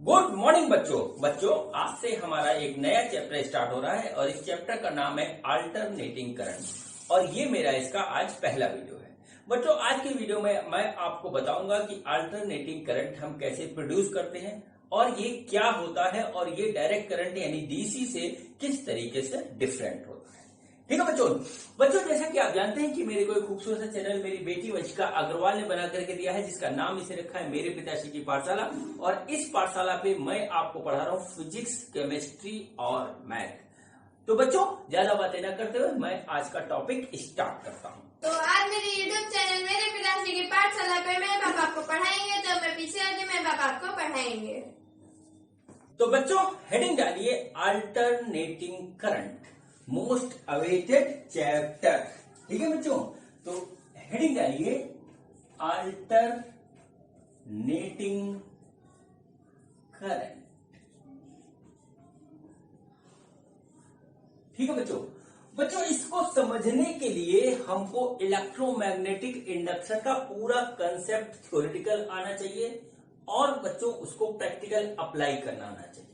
Good morning बच्चों आज से हमारा एक नया चैप्टर स्टार्ट हो रहा है और इस चैप्टर का नाम है अल्टरनेटिंग करंट और ये मेरा इसका आज पहला वीडियो है। बच्चों आज के वीडियो में मैं आपको बताऊंगा कि अल्टरनेटिंग करंट हम कैसे प्रोड्यूस करते हैं और ये क्या होता है और ये डायरेक्ट करंट यानी डीसी से किस तरीके से डिफरेंट होता है। ठीक है बच्चों जैसा कि आप जानते हैं कि मेरे को एक खूबसूरत सा चैनल मेरी बेटी वंशिका अग्रवाल ने बना करके दिया है जिसका नाम इसे रखा है मेरे पिताश्री की पाठशाला। और इस पाठशाला पे मैं आपको पढ़ा रहा हूँ फिजिक्स, केमिस्ट्री और मैथ। तो बच्चों ज्यादा बातें न करते हुए मैं आज का टॉपिक स्टार्ट करता हूँ। तो आज मेरे यूट्यूब चैनल मेरे पिताश्री की पाठशाला पे मेरे पापा आपको पढ़ाएंगे, तो मैं पीछे आती मेरे पापा आपको पढ़ाएंगे। तो बच्चों हेडिंग डालिए alternating current, most awaited chapter. ठीक है बच्चों, तो हेडिंग डालिए अल्टरनेटिंग करंट। ठीक है बच्चों इसको समझने के लिए हमको इलेक्ट्रोमैग्नेटिक इंडक्शन का पूरा कंसेप्ट थ्योरेटिकल आना चाहिए और बच्चों उसको प्रैक्टिकल अप्लाई करना आना चाहिए।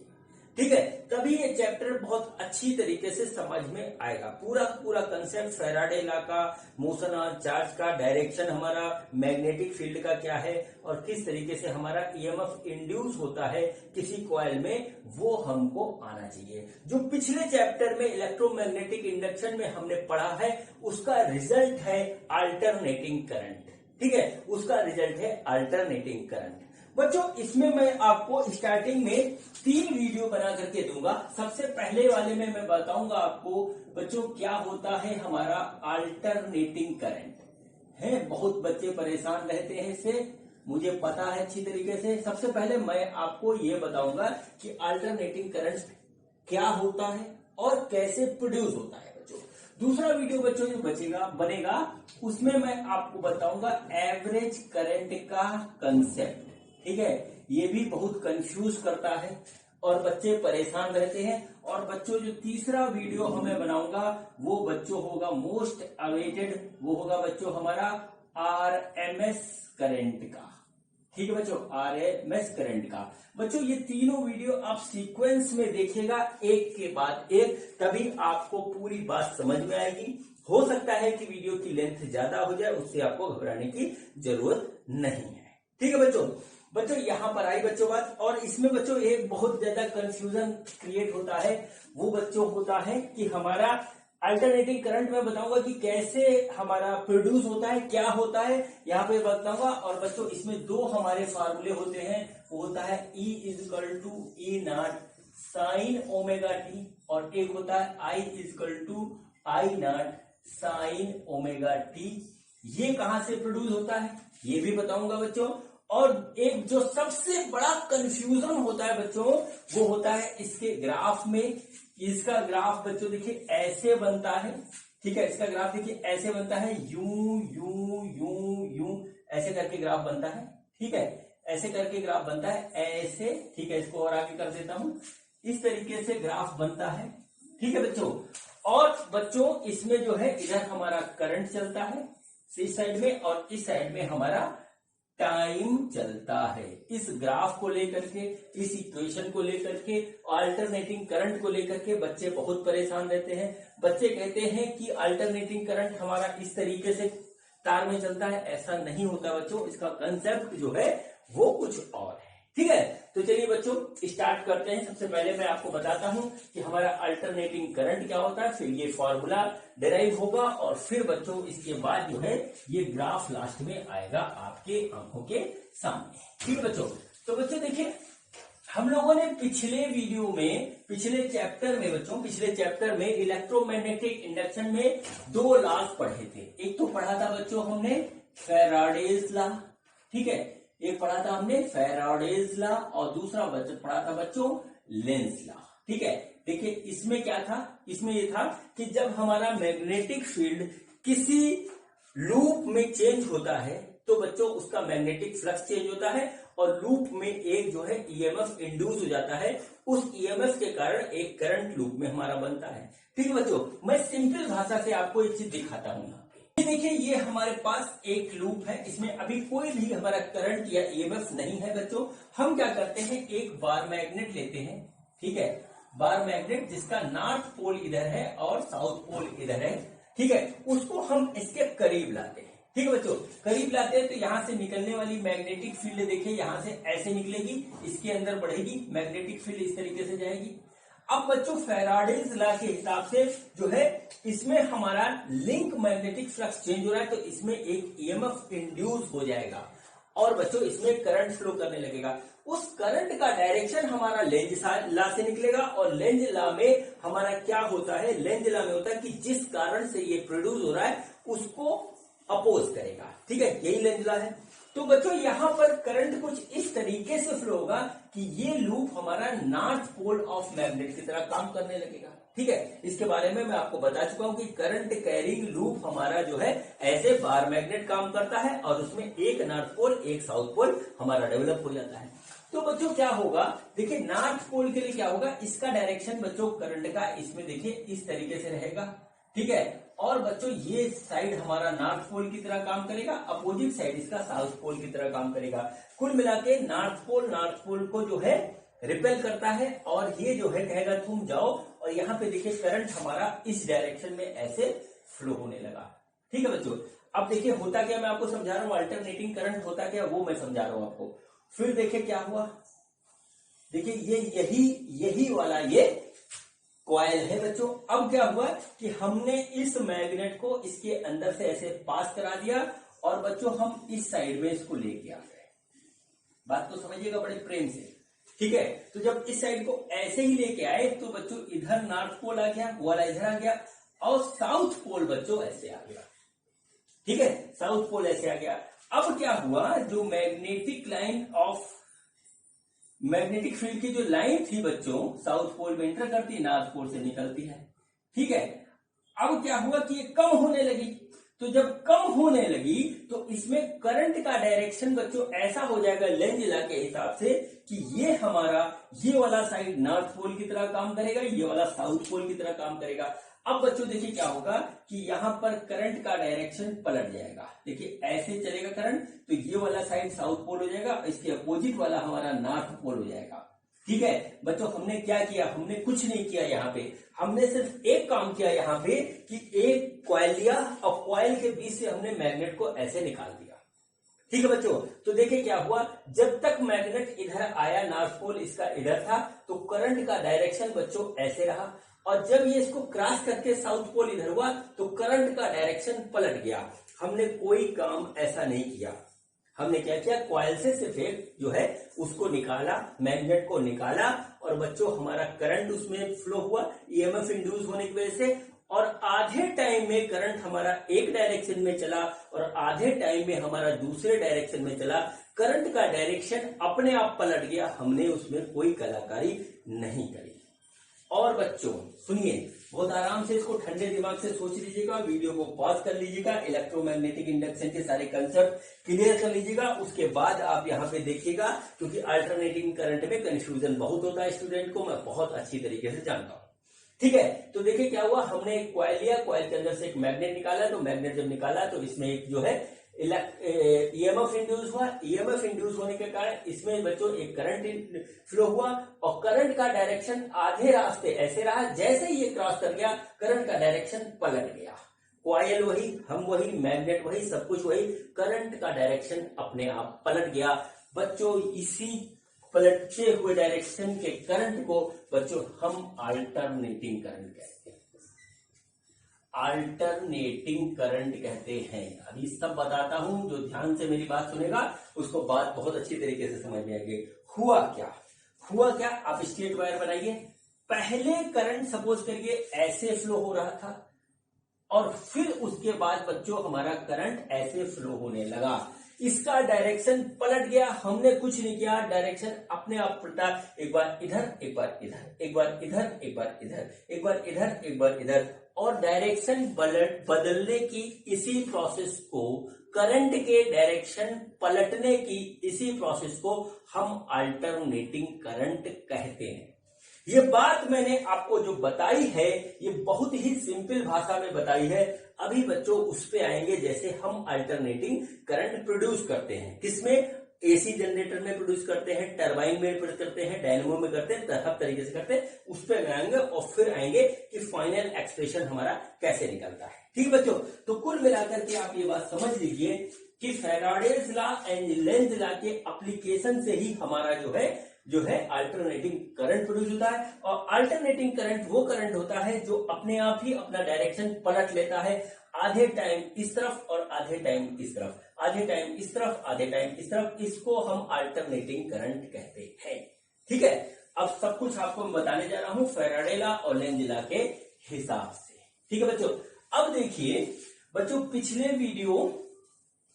ठीक है, तभी ये चैप्टर बहुत अच्छी तरीके से समझ में आएगा। पूरा कंसेप्ट फैराडे लॉ का, मोशन और चार्ज का, डायरेक्शन हमारा मैग्नेटिक फील्ड का क्या है और किस तरीके से हमारा ईएमएफ इंड्यूस होता है किसी कॉइल में, वो हमको आना चाहिए। जो पिछले चैप्टर में इलेक्ट्रोमैग्नेटिक इंडक्शन में हमने पढ़ा है उसका रिजल्ट है अल्टरनेटिंग करंट। ठीक है, उसका रिजल्ट है अल्टरनेटिंग करंट। बच्चों इसमें मैं आपको स्टार्टिंग में 3 वीडियो बना करके दूंगा। सबसे पहले वाले में मैं बताऊंगा आपको बच्चों क्या होता है हमारा अल्टरनेटिंग करंट है। बहुत बच्चे परेशान रहते हैं इससे, मुझे पता है अच्छी तरीके से। सबसे पहले मैं आपको ये बताऊंगा कि अल्टरनेटिंग करंट क्या होता है और कैसे प्रोड्यूस होता है। बच्चों दूसरा वीडियो बच्चों जो बनेगा उसमें मैं आपको बताऊंगा एवरेज करंट का कंसेप्ट। ठीक है, ये भी बहुत कंफ्यूज करता है और बच्चे परेशान रहते हैं। और बच्चों जो तीसरा वीडियो हमें बनाऊंगा वो बच्चों होगा मोस्ट अवेटेड, वो होगा बच्चों हमारा आरएमएस करंट का। ठीक है बच्चों, आरएमएस करंट का। बच्चों ये तीनों वीडियो आप सीक्वेंस में देखिएगा एक के बाद एक, तभी आपको पूरी बात समझ में आएगी। हो सकता है कि वीडियो की लेंथ ज्यादा हो जाए, उससे आपको घबराने की जरूरत नहीं है। ठीक है बच्चों यहाँ पर आई बच्चों बात। और इसमें बच्चों एक बहुत ज्यादा कंफ्यूजन क्रिएट होता है, वो बच्चों होता है कि हमारा अल्टरनेटिंग करंट में बताऊंगा कि कैसे हमारा प्रोड्यूस होता है, क्या होता है यहाँ पे बताऊंगा। और बच्चों इसमें 2 हमारे फार्मूले होते हैं, वो होता है E = E0 sin omega T और एक होता है I = I0 sin omega t. ये कहां से प्रोड्यूस होता है ये भी बताऊंगा बच्चों। और एक जो सबसे बड़ा कंफ्यूजन होता है बच्चों वो होता है इसके ग्राफ में। इसका ग्राफ बच्चों देखिए ऐसे बनता है। ठीक है, इसका ग्राफ देखिए ऐसे बनता है, यूं यूं यूं यूं ऐसे करके ग्राफ बनता है। ठीक है, ऐसे करके ग्राफ बनता है ऐसे। ठीक है, इसको और आगे कर देता हूं, इस तरीके से ग्राफ बनता है। ठीक है बच्चों, और बच्चों इसमें जो है इधर हमारा करंट चलता है इस साइड में और इस साइड में हमारा टाइम चलता है। इस ग्राफ को लेकर के, इस इक्वेशन को लेकर के, अल्टरनेटिंग करंट को लेकर के बच्चे बहुत परेशान रहते हैं। बच्चे कहते हैं कि अल्टरनेटिंग करंट हमारा इस तरीके से तार में चलता है। ऐसा नहीं होता बच्चों, इसका कंसेप्ट जो है वो कुछ और है। ठीक है, तो चलिए बच्चों स्टार्ट करते हैं। सबसे पहले मैं आपको बताता हूं कि हमारा अल्टरनेटिंग करंट क्या होता है, फिर ये फॉर्मूला डिराइव होगा और फिर बच्चों इसके बाद जो है ये ग्राफ लास्ट में आएगा आपके आंखों के सामने। ठीक है बच्चों, तो बच्चों देखिए हम लोगों ने पिछले वीडियो में, पिछले चैप्टर में इलेक्ट्रोमैग्नेटिक इंडक्शन में 2 लॉज पढ़े थे। एक तो पढ़ा था बच्चों हमने फैराडेज लॉ। ठीक है, एक पढ़ा था हमने फैराडेज लॉ और दूसरा पढ़ा था बच्चों लेंज लॉ। ठीक है, देखिए इसमें क्या था, इसमें ये था कि जब हमारा मैग्नेटिक फील्ड किसी लूप में चेंज होता है तो बच्चों उसका मैग्नेटिक फ्लक्स चेंज होता है और लूप में एक जो है ईएमएफ इंड्यूस हो जाता है। उस ईएमएफ के कारण एक करंट लूप में हमारा बनता है। ठीक है बच्चों, मैं सिंपल भाषा से आपको एक चीज दिखाता हूं। देखिए ये हमारे पास एक लूप है, इसमें अभी कोई भी हमारा करंट या ईएमएफ नहीं है बच्चों। हम क्या करते हैं, एक बार मैग्नेट लेते हैं, ठीक है, बार मैग्नेट जिसका नॉर्थ पोल इधर है और साउथ पोल इधर है, ठीक है, उसको हम इसके करीब लाते हैं। ठीक है बच्चों, करीब लाते हैं तो यहां से निकलने वाली मैग्नेटिक फील्ड देखिए यहां से ऐसे निकलेगी, इसके अंदर बढ़ेगी, मैग्नेटिक फील्ड इस तरीके से जाएगी। अब बच्चों फैराडेज लॉ के हिसाब से जो है इसमें हमारा लिंक मैग्नेटिक फ्लक्स चेंज हो रहा है, तो इसमें एक ईएमएफ इंड्यूस हो जाएगा और बच्चों इसमें करंट फ्लो करने लगेगा। उस करंट का डायरेक्शन हमारा लेंज लॉ से निकलेगा और लेंज लॉ में हमारा क्या होता है, लेंज लॉ में होता है कि जिस कारण से ये प्रोड्यूस हो रहा है उसको अपोज करेगा, ठीक है, यही लेंज लॉ है। तो बच्चों यहां पर करंट कुछ इस तरीके से फ्लो होगा कि ये लूप हमारा नॉर्थ पोल ऑफ मैग्नेट की तरह काम करने लगेगा, ठीक है। इसके बारे में मैं आपको बता चुका हूं कि करंट कैरिंग लूप हमारा जो है ऐसे बार मैग्नेट काम करता है और उसमें एक नॉर्थ पोल एक साउथ पोल हमारा डेवलप हो जाता है। तो बच्चों क्या होगा, देखिए नॉर्थ पोल के लिए क्या होगा, इसका डायरेक्शन बच्चों करंट का इसमें देखिए इस तरीके से रहेगा, ठीक है, और बच्चों ये साइड हमारा नॉर्थ पोल की तरह काम करेगा, अपोजिट साइड इसका साउथ पोल की तरह काम करेगा। कुल मिला के नॉर्थ पोल को जो है रिपेल करता है और ये जो है कहेगा तुम जाओ, और यहाँ पे देखिए करंट हमारा इस डायरेक्शन में ऐसे फ्लो होने लगा, ठीक है बच्चों। अब देखिए होता क्या, मैं आपको समझा रहा हूँ, अल्टरनेटिंग करंट होता क्या वो मैं समझा रहा हूँ आपको। फिर देखिए क्या हुआ, देखिए ये यही वाला ये कॉइल है बच्चों। अब क्या हुआ कि हमने इस मैग्नेट को इसके अंदर से ऐसे पास करा दिया और बच्चों हम इस साइड में इसको लेके आ गए। बात तो समझिएगा बड़े प्रेम से, ठीक है। तो जब इस साइड को ऐसे ही लेके आए तो बच्चों इधर नॉर्थ पोल आ गया, वो वाला इधर आ गया और साउथ पोल बच्चों ऐसे आ गया, ठीक है, साउथ पोल ऐसे आ गया। अब क्या हुआ, जो मैग्नेटिक फील्ड की जो लाइन थी बच्चों साउथ पोल में एंटर करती है, नॉर्थ पोल से निकलती है, ठीक है। अब क्या हुआ कि ये कम होने लगी, तो जब कम होने लगी तो इसमें करंट का डायरेक्शन बच्चों ऐसा हो जाएगा लेंज लॉ के हिसाब से कि ये हमारा ये वाला साइड नॉर्थ पोल की तरह काम करेगा, ये वाला साउथ पोल की तरह काम करेगा। अब बच्चों देखिए क्या होगा कि यहां पर करंट का डायरेक्शन पलट जाएगा, देखिए ऐसे चलेगा करंट, तो ये वाला साइड साउथ पोल हो जाएगा, इसके अपोजिट वाला हमारा नॉर्थ पोल हो जाएगा, ठीक है बच्चों। हमने क्या किया, हमने कुछ नहीं किया, यहाँ पे हमने सिर्फ एक काम किया यहाँ पे कि एक कॉइल लिया और कॉइल के बीच से हमने मैग्नेट को ऐसे निकाल दिया, ठीक है बच्चों। तो देखिए क्या हुआ, जब तक मैग्नेट इधर आया नॉर्थ पोल इसका इधर था तो करंट का डायरेक्शन बच्चों ऐसे रहा, और जब ये इसको क्रॉस करके साउथ पोल इधर हुआ तो करंट का डायरेक्शन पलट गया। हमने कोई काम ऐसा नहीं किया, हमने क्या किया, कॉइल से सिर्फ एक जो है उसको निकाला, मैग्नेट को निकाला और बच्चों हमारा करंट उसमें फ्लो हुआ ईएमएफ इंड्यूस होने की वजह से, और आधे टाइम में करंट हमारा एक डायरेक्शन में चला और आधे टाइम में हमारा दूसरे डायरेक्शन में चला। करंट का डायरेक्शन अपने आप पलट गया, हमने उसमें कोई कलाकारी नहीं करी। और बच्चों सुनिए, बहुत आराम से इसको ठंडे दिमाग से सोच लीजिएगा, वीडियो को पॉज कर लीजिएगा, इलेक्ट्रोमैग्नेटिक इंडक्शन के सारे कंसेप्ट क्लियर कर लीजिएगा, उसके बाद आप यहाँ पे देखिएगा, क्योंकि अल्टरनेटिंग करंट में कंफ्यूजन बहुत होता है स्टूडेंट को, मैं बहुत अच्छी तरीके से जानता हूँ, ठीक है। तो देखिए क्या हुआ, हमने एक कॉइल लिया, कॉइल के अंदर से एक मैग्नेट निकाला, तो मैग्नेट जब निकाला तो इसमें एक जो है ईएमएफ इंड्यूस हुआ, ईएमएफ इंड्यूस होने के कारण इसमें बच्चों एक करंट फ्लो हुआ और करंट का डायरेक्शन आधे रास्ते ऐसे रहा, जैसे ही ये क्रॉस कर गया करंट का डायरेक्शन पलट गया, कॉइल वही, हम वही, मैग्नेट वही, सब कुछ वही, करंट का डायरेक्शन अपने आप पलट गया बच्चों। इसी पलटते हुए डायरेक्शन के करंट को बच्चों हम अल्टरनेटिंग करंट कहते हैं, अल्टरनेटिंग करंट कहते हैं। अभी सब बताता हूं, जो ध्यान से मेरी बात सुनेगा उसको बात बहुत अच्छी तरीके से समझ में आएगी। हुआ क्या, आप स्ट्रेट वायर बनाइए, पहले करंट सपोज करिए ऐसे फ्लो हो रहा था और फिर उसके बाद बच्चों हमारा करंट ऐसे फ्लो होने लगा, इसका डायरेक्शन पलट गया, हमने कुछ नहीं किया, डायरेक्शन अपने आप पलटा, एक बार इधर एक बार इधर, एक बार इधर एक बार इधर, एक बार इधर एक बार इधर, और डायरेक्शन बदलने की इसी प्रोसेस को, करंट के डायरेक्शन पलटने की इसी प्रोसेस को हम अल्टरनेटिंग करंट कहते हैं। ये बात मैंने आपको जो बताई है ये बहुत ही सिंपल भाषा में बताई है। अभी बच्चों उस पे आएंगे, जैसे हम अल्टरनेटिंग करंट प्रोड्यूस करते हैं, किसमें, एसी जनरेटर में प्रोड्यूस करते हैं, टरबाइन में प्रोड्यूस करते हैं, डायनेमो में करते हैं, हर तरीके से करते हैं, उस पे आएंगे और फिर आएंगे कि फाइनल एक्सप्रेशन हमारा कैसे निकलता है। ठीक बच्चों, तो कुल मिलाकर के आप ये बात समझ लीजिए कि Faraday's law and Lenz law के एप्लीकेशन से ही हमारा जो है अल्टरनेटिंग करंट प्रोड्यूस होता है। और अल्टरनेटिंग करंट वो करंट होता है जो अपने आप ही अपना डायरेक्शन पलट लेता है, आधे टाइम इस तरफ और आधे टाइम इस तरफ, आधे टाइम इस तरफ, आधे टाइम इस तरफ, इसको हम अल्टरनेटिंग करंट कहते हैं। ठीक है, अब सब कुछ आपको मैं बताने जा रहा हूं फैराडे लॉ और लेंज लॉ के हिसाब से। ठीक है बच्चों, अब देखिए बच्चों,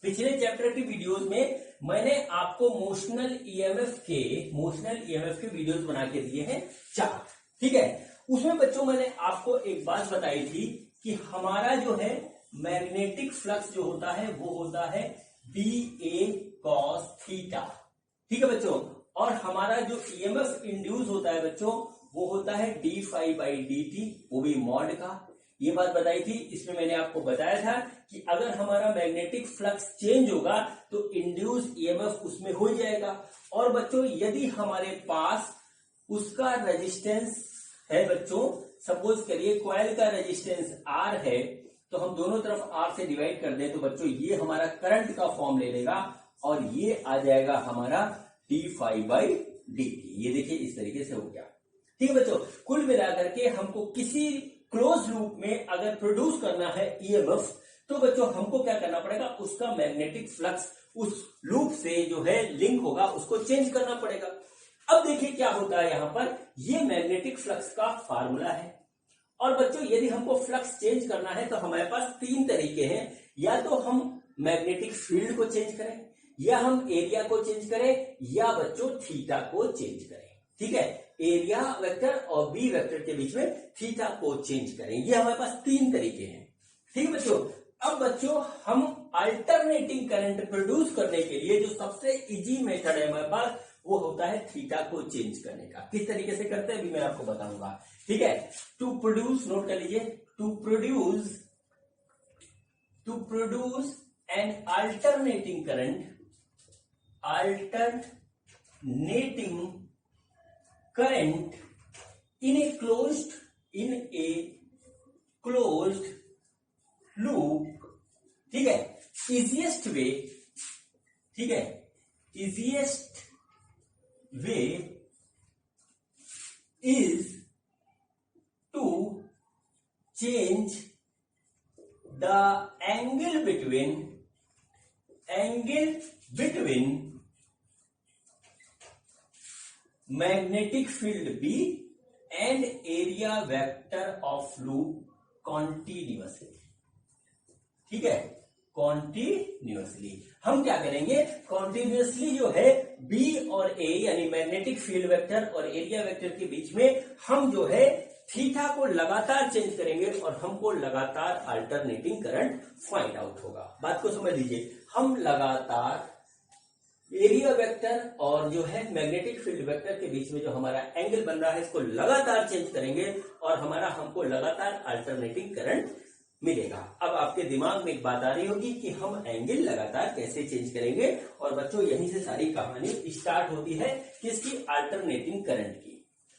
पिछले चैप्टर की वीडियोस में मैंने आपको मोशनल ईएमएफ के वीडियोस बना के दिए हैं 4। ठीक है, उसमें बच्चों मैंने आपको एक बात बताई थी कि हमारा जो है मैग्नेटिक फ्लक्स जो होता है वो होता है BA cos थीटा। ठीक है बच्चों, और हमारा जो ईएमएफ इंड्यूस होता है बच्चों वो होता है d∅dt, वो भी मॉड का। ये बात बताई थी, इसमें मैंने आपको बताया था कि अगर हमारा मैग्नेटिक फ्लक्स चेंज होगा तो इंड्यूस ईएमएफ उसमें हो जाएगा। और बच्चों यदि हमारे पास उसका रेजिस्टेंस है बच्चों, सपोज करिए कॉइल का रेजिस्टेंस R है, तो हम दोनों तरफ R से डिवाइड कर दें तो बच्चों ये हमारा करंट का फॉर्म ले लेगा और ये आ जाएगा हमारा d∅dt। ये देखिए इस तरीके से हो गया। ठीक है बच्चों, कुल मिलाकर के हमको किसी क्लोज लूप में अगर प्रोड्यूस करना है ईएमएफ तो बच्चों हमको क्या करना पड़ेगा, उसका मैग्नेटिक फ्लक्स उस लूप से जो है लिंक होगा उसको चेंज करना पड़ेगा। अब देखिए क्या होता है, यहां पर ये मैग्नेटिक फ्लक्स का फार्मूला है। और बच्चों यदि हमको फ्लक्स चेंज करना है तो हमारे पास 3 तरीके हैं, या तो हम मैग्नेटिक फील्ड को चेंज करें, या हम एरिया को चेंज करें, या बच्चों थीटा को चेंज करें। ठीक है, एरिया वेक्टर और बी वेक्टर के बीच में थीटा को चेंज करें, ये हमारे पास 3 तरीके हैं। ठीक है बच्चों, अब बच्चों हम अल्टरनेटिंग करंट प्रोड्यूस करने के लिए जो सबसे इजी मेथड है हमारे पास वो होता है थीटा को चेंज करने का। किस तरीके से करते हैं अभी मैं आपको बताऊंगा। ठीक है, टू प्रोड्यूस, नोट कर लीजिए, to produce an alternating current in a closed loop। ठीक है, easiest way is to change the angle between magnetic field B and area vector of loop continuously। ठीक है, कॉन्टिन्यूअसली हम क्या करेंगे, कॉन्टिन्यूअसली जो है B और A यानी मैग्नेटिक फील्ड वेक्टर और एरिया वेक्टर के बीच में हम जो है थीटा को लगातार चेंज करेंगे और हमको लगातार अल्टरनेटिंग करंट फाइंड आउट होगा। बात को समझ लीजिए, हम लगातार एरिया वेक्टर और जो है मैग्नेटिक फील्ड वेक्टर के बीच में जो हमारा एंगल बन रहा है इसको लगातार चेंज करेंगे और हमको लगातार अल्टरनेटिंग करंट मिलेगा। अब आपके दिमाग में एक बात आ रही होगी कि हम एंगल लगातार कैसे चेंज करेंगे, और बच्चों यहीं से सारी कहानी स्टार्ट होती है किसकी, अल्टरनेटिंग करंट की।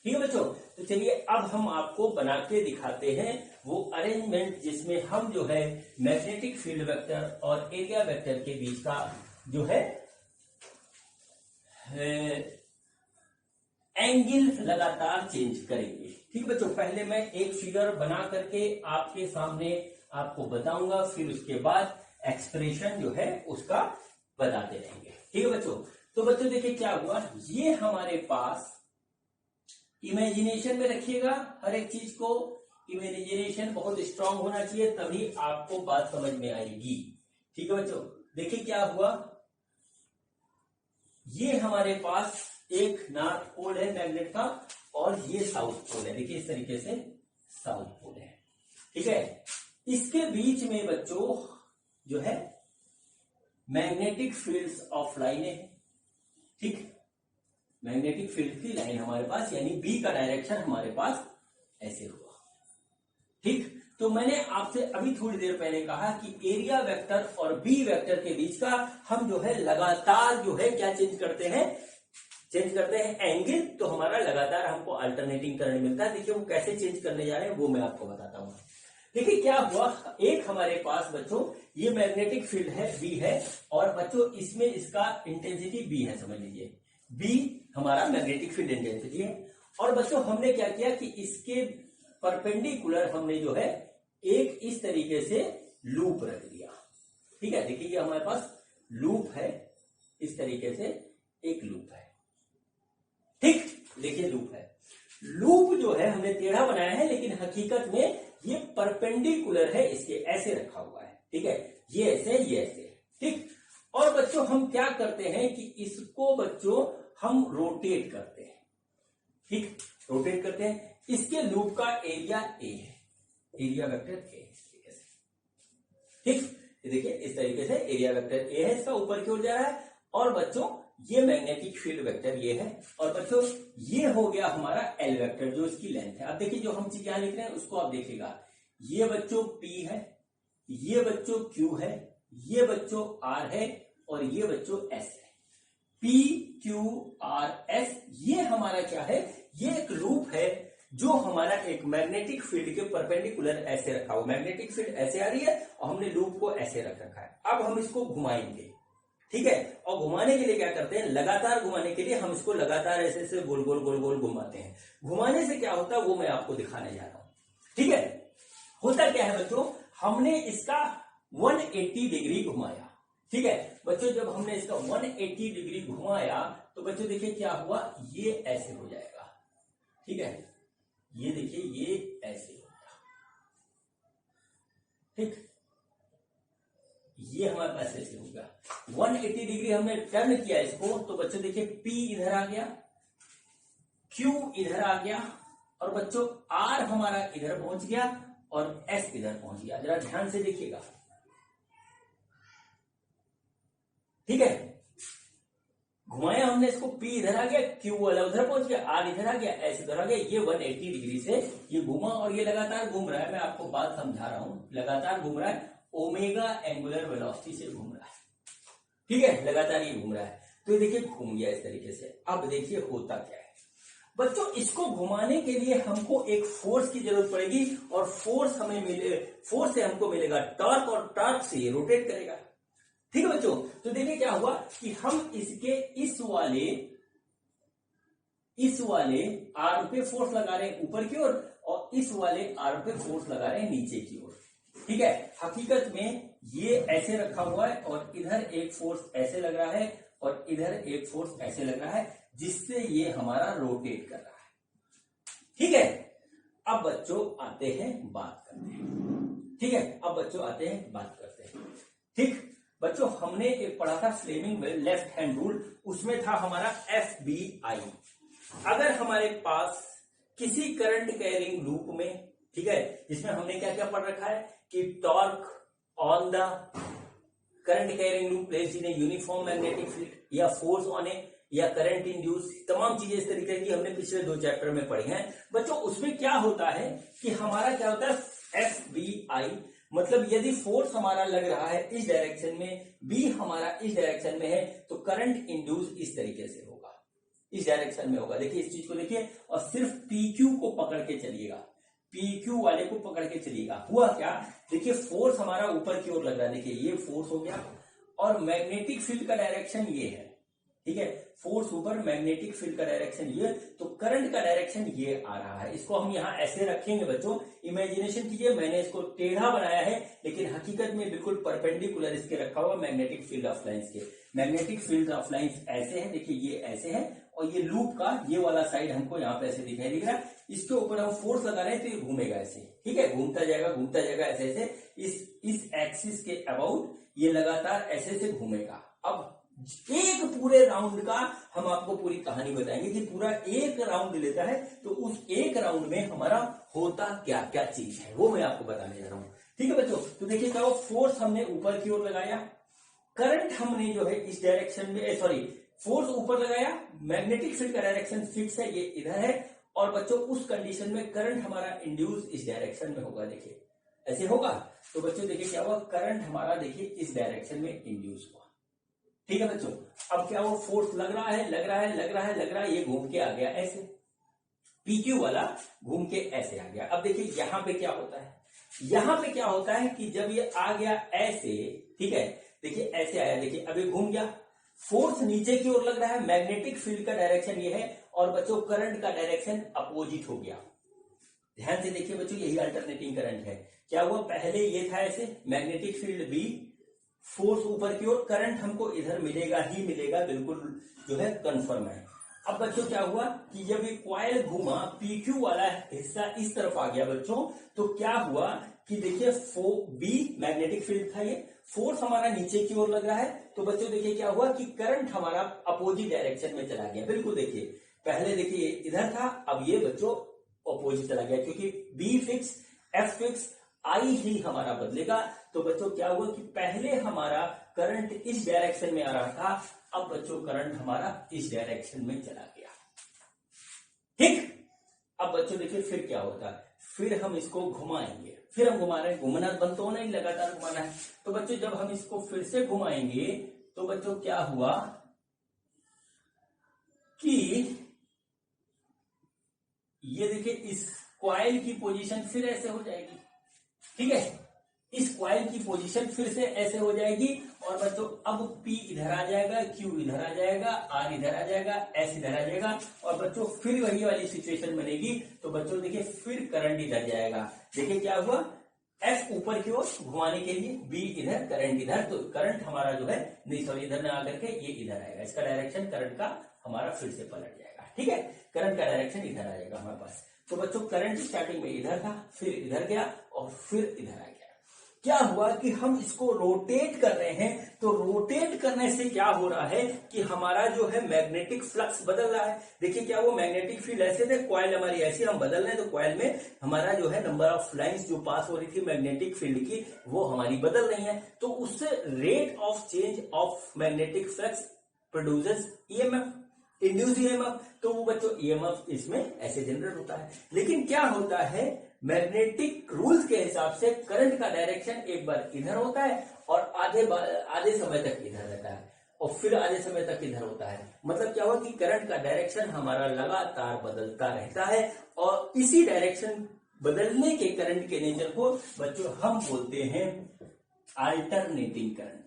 ठीक है बच्चों, तो चलिए अब हम आपको बना के दिखाते हैं वो अरेंजमेंट जिसमें हम जो है मैग्नेटिक फील्ड वेक्टर और एरिया वेक्टर के बीच का जो है एंगल लगातार चेंज करेंगे। ठीक बच्चों, पहले मैं एक फिगर बना करके आपके सामने आपको बताऊंगा, फिर उसके बाद एक्सप्रेशन जो है उसका बताते रहेंगे। ठीक है बच्चों, तो बच्चों देखिए क्या हुआ, ये हमारे पास इमेजिनेशन में रखिएगा, हर एक चीज को इमेजिनेशन बहुत स्ट्रांग होना चाहिए तभी आपको बात समझ में आएगी। ठीक है बच्चों, देखिए क्या हुआ, ये हमारे पास एक नॉर्थ पोल है मैग्नेट का और ये साउथ पोल है, देखिए इस तरीके से साउथ पोल है। ठीक है, इसके बीच में बच्चों जो है मैग्नेटिक फील्ड्स ऑफ लाइनें हैं। ठीक, मैग्नेटिक फील्ड की लाइन हमारे पास, यानी बी का डायरेक्शन हमारे पास ऐसे हुआ। ठीक, तो मैंने आपसे अभी थोड़ी देर पहले कहा कि एरिया वेक्टर और बी वेक्टर के बीच का हम जो है लगातार जो है क्या चेंज करते हैं एंगल, तो हमारा लगातार हमको अल्टरनेटिंग करंट मिलता है। देखिए वो कैसे चेंज करने जा रहे हैं वो मैं आपको बताता हूं। देखिए क्या हुआ, एक हमारे पास बच्चों ये मैग्नेटिक फील्ड है बी है, और बच्चों इसमें इसका इंटेंसिटी बी है, समझ लीजिए बी हमारा मैग्नेटिक फील्ड इंटेंसिटी है। और बच्चों हमने क्या किया कि इसके परपेंडिकुलर हमने जो है एक इस तरीके से लूप रख दिया। ठीक है, देखिए ये हमारे पास लूप है, इस तरीके से एक लूप है। ठीक, देखिए लूप है, लूप जो है हमने टेढ़ा बनाया है, लेकिन हकीकत में ये परपेंडिकुलर है, इसके ऐसे रखा हुआ है। ठीक है, ये ऐसे ये ऐसे। ठीक, और बच्चों हम क्या करते हैं कि इसको बच्चों हम रोटेट करते हैं। ठीक, रोटेट करते हैं। इसके लूप का एरिया ए है, एरिया वेक्टर ए, ठीक, देखिए इस तरीके से एरिया वेक्टर ए है, इसका ऊपर की ओर जा रहा है। और बच्चों ये मैग्नेटिक फील्ड वेक्टर ये है, और बच्चों ये हो गया हमारा एल वेक्टर जो इसकी लेंथ है। अब देखिए जो हम चीज यहां लिख रहे हैं उसको आप देखिएगा, ये बच्चों पी है, ये बच्चों क्यू है, ये बच्चों आर है, और ये बच्चों एस है। पी क्यू आर एस, ये हमारा क्या है, ये एक लूप है जो हमारा एक मैग्नेटिक फील्ड के परपेंडिकुलर ऐसे रखा हुआ। मैग्नेटिक फील्ड ऐसे आ रही है और हमने लूप को ऐसे रख रखा है। अब हम इसको घुमाएंगे, ठीक है, और घुमाने के लिए क्या करते हैं, लगातार घुमाने के लिए हम इसको लगातार ऐसे ऐसे गोल गोल गोल गोल घुमाते हैं। घुमाने से क्या होता है वो मैं आपको दिखाने जा रहा हूं। ठीक है, होता क्या है बच्चों, हमने इसका 180 डिग्री घुमाया। ठीक है बच्चों, जब हमने इसका 180 डिग्री घुमाया तो बच्चों देखिए क्या हुआ, ये ऐसे हो जाएगा। ठीक है, ये देखिए ये ऐसे हो गया। ठीक, ये हमारे पास ऐसे होगा। 180 डिग्री हमने टर्न किया इसको, तो बच्चों देखिए P इधर आ गया, Q इधर आ गया, और बच्चों R हमारा इधर पहुंच गया, और S इधर पहुंच गया। जरा ध्यान से देखिएगा। ठीक है, घुमाया हमने इसको, P इधर आ गया, Q वाला उधर पहुंच गया, R इधर आ गया, S इधर आ गया। ये 180 डिग्री से ये घूमा, और ये लगातार घूम रहा है। मैं आपको बात समझा रहा हूं, लगातार घूम रहा है, ओमेगा एंगुलर वेलोसिटी से घूम रहा है। ठीक है, लगातार ये घूम रहा है। तो ये देखिए घूम गया इस तरीके से। अब देखिए होता क्या है बच्चों, इसको घुमाने के लिए हमको एक फोर्स की जरूरत पड़ेगी, और फोर्स से हमको मिलेगा टॉर्क, और टॉर्क से ये रोटेट करेगा। ठीक है बच्चों, तो देखिए क्या हुआ कि हम इसके इस वाले आर्म पे फोर्स लगा रहे हैं ऊपर की ओर, और इस वाले आर्म पे फोर्स लगा रहे हैं नीचे की ओर। ठीक है, हकीकत में ये ऐसे रखा हुआ है, और इधर एक फोर्स ऐसे लग रहा है, और इधर एक फोर्स ऐसे लग रहा है, जिससे ये हमारा रोटेट कर रहा है। ठीक है, अब बच्चों आते हैं बात करते हैं। ठीक है, अब बच्चों आते हैं बात करते हैं। ठीक बच्चों, हमने एक पढ़ा था फ्लेमिंग लेफ्ट हैंड रूल, उसमें था हमारा FBI। अगर हमारे पास किसी करंट कैरिंग लूप में, ठीक है, जिसमें हमने क्या क्या पढ़ रखा है कि torque on the current carrying loop placed in a uniform magnetic field, या फोर्स ऑन ए, या करंट इंड्यूस, तमाम चीजें इस तरीके की हमने पिछले 2 चैप्टर में पढ़ी हैं बच्चों। उसमें क्या होता है कि हमारा क्या होता है FBI, मतलब यदि फोर्स हमारा लग रहा है इस डायरेक्शन में, बी हमारा इस डायरेक्शन में है, तो करंट इंड्यूस इस तरीके से होगा, इस डायरेक्शन में होगा। देखिए इस चीज को देखिए, और सिर्फ PQ को पकड़ के चलिएगा, PQ वाले को पकड़ के चलिएगा। हुआ क्या, देखिए फोर्स हमारा ऊपर की ओर लग रहा है, देखिए ये फोर्स हो गया, और मैग्नेटिक फील्ड का डायरेक्शन ये है। ठीक है, फोर्स ऊपर, मैग्नेटिक फील्ड का डायरेक्शन ये, तो करंट का डायरेक्शन ये आ रहा है। इसको हम यहां ऐसे रखेंगे बच्चों, इमेजिनेशन कीजिए, मैंने इसको टेढ़ा बनाया है, लेकिन हकीकत में बिल्कुल परपेंडिकुलर इसके रखा हुआ मैग्नेटिक फील्ड ऑफ लाइंस के। मैग्नेटिक फील्ड ऑफ लाइंस ऐसे है, देखिए ये ऐसे है, और ये लूप का ये वाला साइड हमको यहाँ पे ऐसे दिखाई दिख रहा है। इसके ऊपर हम फोर्स लगा रहे हैं तो ये घूमेगा ऐसे। ठीक है, घूमता जाएगा ऐसे ऐसे, इस एक्सिस के अबाउट ये लगातार ऐसे ऐसे घूमेगा। अब एक पूरे राउंड का हम आपको पूरी कहानी बताएंगे कि पूरा एक राउंड लेता है, तो उस एक राउंड में हमारा होता क्या क्या चीज है वो मैं आपको बताने जा रहा हूं। ठीक है बच्चों, तो देखिए क्या, फोर्स हमने ऊपर की ओर लगाया, करंट हमने जो है इस डायरेक्शन में, सॉरी फोर्स ऊपर लगाया, मैग्नेटिक फील्ड का डायरेक्शन फिक्स है, ये इधर है, और बच्चों उस कंडीशन में करंट हमारा इंड्यूस इस डायरेक्शन में होगा। देखिए ऐसे होगा, तो बच्चों देखिए क्या हुआ, करंट हमारा देखिए इस डायरेक्शन में इंड्यूस हुआ। ठीक है बच्चों, अब क्या हुआ, फोर्स लग रहा है, लग रहा है, लग रहा है, लग रहा है, ये घूम के आ गया ऐसे, PQ वाला घूम के ऐसे आ गया। अब देखिए यहां पे क्या होता है, यहां पे क्या होता है कि जब ये आ गया ऐसे, ठीक है, देखिए ऐसे आया, देखिए अब ये घूम गया, फोर्स नीचे की ओर लग रहा है, मैग्नेटिक फील्ड का डायरेक्शन ये है, और बच्चों करंट का डायरेक्शन अपोजिट हो गया। ध्यान से देखिए बच्चों, यही अल्टरनेटिंग करंट है। क्या हुआ, पहले ये था ऐसे, मैग्नेटिक फील्ड B, फोर्स ऊपर की ओर, करंट हमको इधर मिलेगा ही मिलेगा, बिल्कुल जो है कंफर्म है। अब बच्चों क्या हुआ कि जब ये कॉइल घूमा, PQ वाला हिस्सा इस तरफ आ गया बच्चों, तो क्या हुआ कि देखिए B मैग्नेटिक फील्ड था, ये फोर्स हमारा नीचे की ओर लग रहा है, तो बच्चों देखिए क्या हुआ कि करंट हमारा अपोजिट डायरेक्शन में चला गया। बिल्कुल देखिए, पहले देखिए इधर था, अब ये बच्चों अपोजिट चला गया, क्योंकि B fix, F fix, I ही हमारा बदलेगा। तो बच्चों क्या हुआ कि पहले हमारा करंट इस डायरेक्शन में आ रहा था, अब बच्चों करंट हमारा इस डायरेक्शन में चला गया। ठीक, अब बच्चों देखिए फिर क्या होता है, फिर हम इसको घुमाएंगे, फिर हम घुमा रहे हैं, घुमाना बंद तो होना ही, लगातार घुमाना है। तो बच्चों जब हम इसको फिर से घुमाएंगे, तो बच्चों क्या हुआ कि ये देखिए इस कॉइल की पोजीशन फिर ऐसे हो जाएगी। ठीक है, इस कॉइल की पोजीशन फिर से ऐसे हो जाएगी, और बच्चों अब P इधर आ जाएगा, Q इधर आ जाएगा, R इधर आ जाएगा, S इधर आ जाएगा, और बच्चों फिर वही वाली सिचुएशन बनेगी। तो बच्चों देखिए फिर करंट इधर जाएगा। देखिए क्या हुआ, F ऊपर की ओर घुमाने के लिए, B इधर, करंट इधर, तो करंट हमारा जो है, नहीं सॉरी इधर ना आकर के ये इधर आएगा, इसका डायरेक्शन करंट का हमारा फिर से पलट जाएगा। ठीक है, करंट का डायरेक्शन इधर आ जाएगा हमारे पास। तो बच्चों करंट स्टार्टिंग में इधर था, फिर इधर गया, और फिर इधर आ गया। क्या हुआ कि हम इसको रोटेट कर रहे हैं, तो रोटेट करने से क्या हो रहा है कि हमारा जो है मैग्नेटिक फ्लक्स बदल रहा है। देखिए क्या वो मैग्नेटिक फील्ड ऐसे थे, कॉइल हमारी ऐसी, हम बदल रहे हैं, तो कॉइल में हमारा जो है नंबर ऑफ लाइंस जो पास हो रही थी मैग्नेटिक फील्ड की, वो हमारी बदल रही है। तो उससे rate of change of magnetic flux produces EMF, induce EMF, तो वो बच्चों EMF इसमें ऐसे जनरेट होता है। लेकिन क्या होता है, मैग्नेटिक रूल्स के हिसाब से करंट का डायरेक्शन एक बार इधर होता है, और आधे समय तक इधर रहता है, और फिर आधे समय तक इधर होता है। मतलब क्या हुआ कि करंट का डायरेक्शन हमारा लगातार बदलता रहता है, और इसी डायरेक्शन बदलने के करंट के नेचर को बच्चों हम बोलते हैं अल्टरनेटिंग करंट।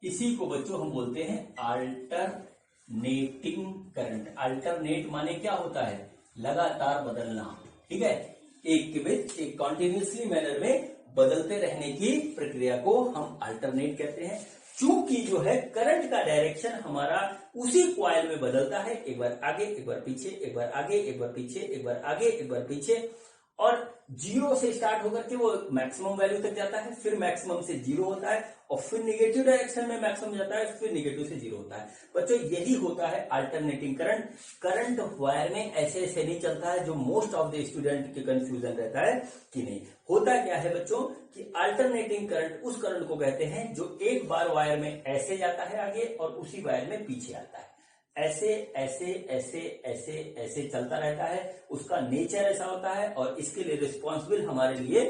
इसी को बच्चों हम बोलते हैं अल्टरनेटिंग करंट। अल्टरनेट माने क्या होता है, लगातार बदलना। ठीक है, एक के बीच एक कॉन्टिन्यूसली मैनर में बदलते रहने की प्रक्रिया को हम अल्टरनेट कहते हैं। चूंकि जो है करंट का डायरेक्शन हमारा उसी कॉइल में बदलता है, एक बार आगे, एक बार पीछे, एक बार आगे, एक बार पीछे, एक बार आगे, एक बार पीछे, और 0 से स्टार्ट होकर के वो मैक्सिमम वैल्यू तक जाता है, फिर मैक्सिमम से 0 होता है, और फिर निगेटिव डायरेक्शन में मैक्सिमम जाता है, फिर निगेटिव से 0 होता है। बच्चों यही होता है अल्टरनेटिंग करंट। करंट वायर में ऐसे ऐसे नहीं चलता है, जो मोस्ट ऑफ द स्टूडेंट के कंफ्यूजन रहता है कि नहीं होता क्या है बच्चों कि अल्टरनेटिंग करंट उस करंट को कहते हैं जो एक बार वायर में ऐसे जाता है आगे, और उसी वायर में पीछे आता है, ऐसे ऐसे ऐसे ऐसे ऐसे चलता रहता है। उसका नेचर ऐसा होता है, और इसके लिए रिस्पॉन्सिबल हमारे लिए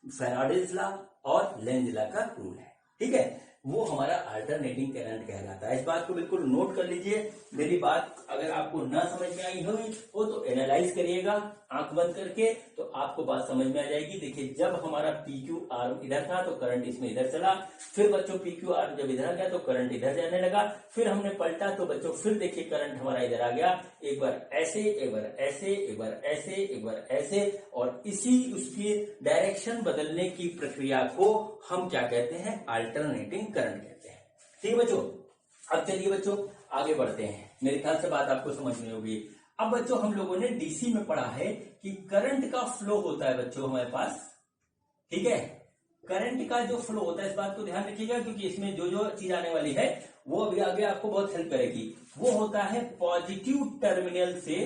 फैराडेज लॉ और लेंज लॉ का रूल है। ठीक है, वो हमारा अल्टरनेटिंग करंट कहलाता है। इस बात को बिल्कुल नोट कर लीजिए। मेरी बात अगर आपको ना समझ में आई हुई हो तो एनालाइज करिएगा आंख बंद करके, तो आपको बात समझ में आ जाएगी। देखिए जब हमारा PQR इधर था तो करंट इसमें इधर चला, फिर बच्चों PQR जब इधर गया तो करंट इधर जाने लगा, फिर हमने पलटा तो बच्चों फिर देखिए करंट हमारा इधर आ गया, एक बार ऐसे, एक बार ऐसे, एक बार ऐसे, एक बार ऐसे, और इसी उसकी डायरेक्शन बदलने की प्रक्रिया को हम क्या कहते हैं, अल्टरनेटिंग करंट कहते हैं। ठीक बच्चों, अब चलिए बच्चों आगे बढ़ते हैं। मेरे ख्याल से बात आपको समझ में होगी। अब बच्चों हम लोगों ने डीसी में पढ़ा है कि करंट का फ्लो होता है बच्चों हमारे पास। ठीक है, करंट का जो फ्लो होता है, इस बात को ध्यान रखिएगा, क्योंकि इसमें जो जो चीज आने वाली है वो अभी आगे आपको बहुत हेल्प करेगी। वो होता है पॉजिटिव टर्मिनल से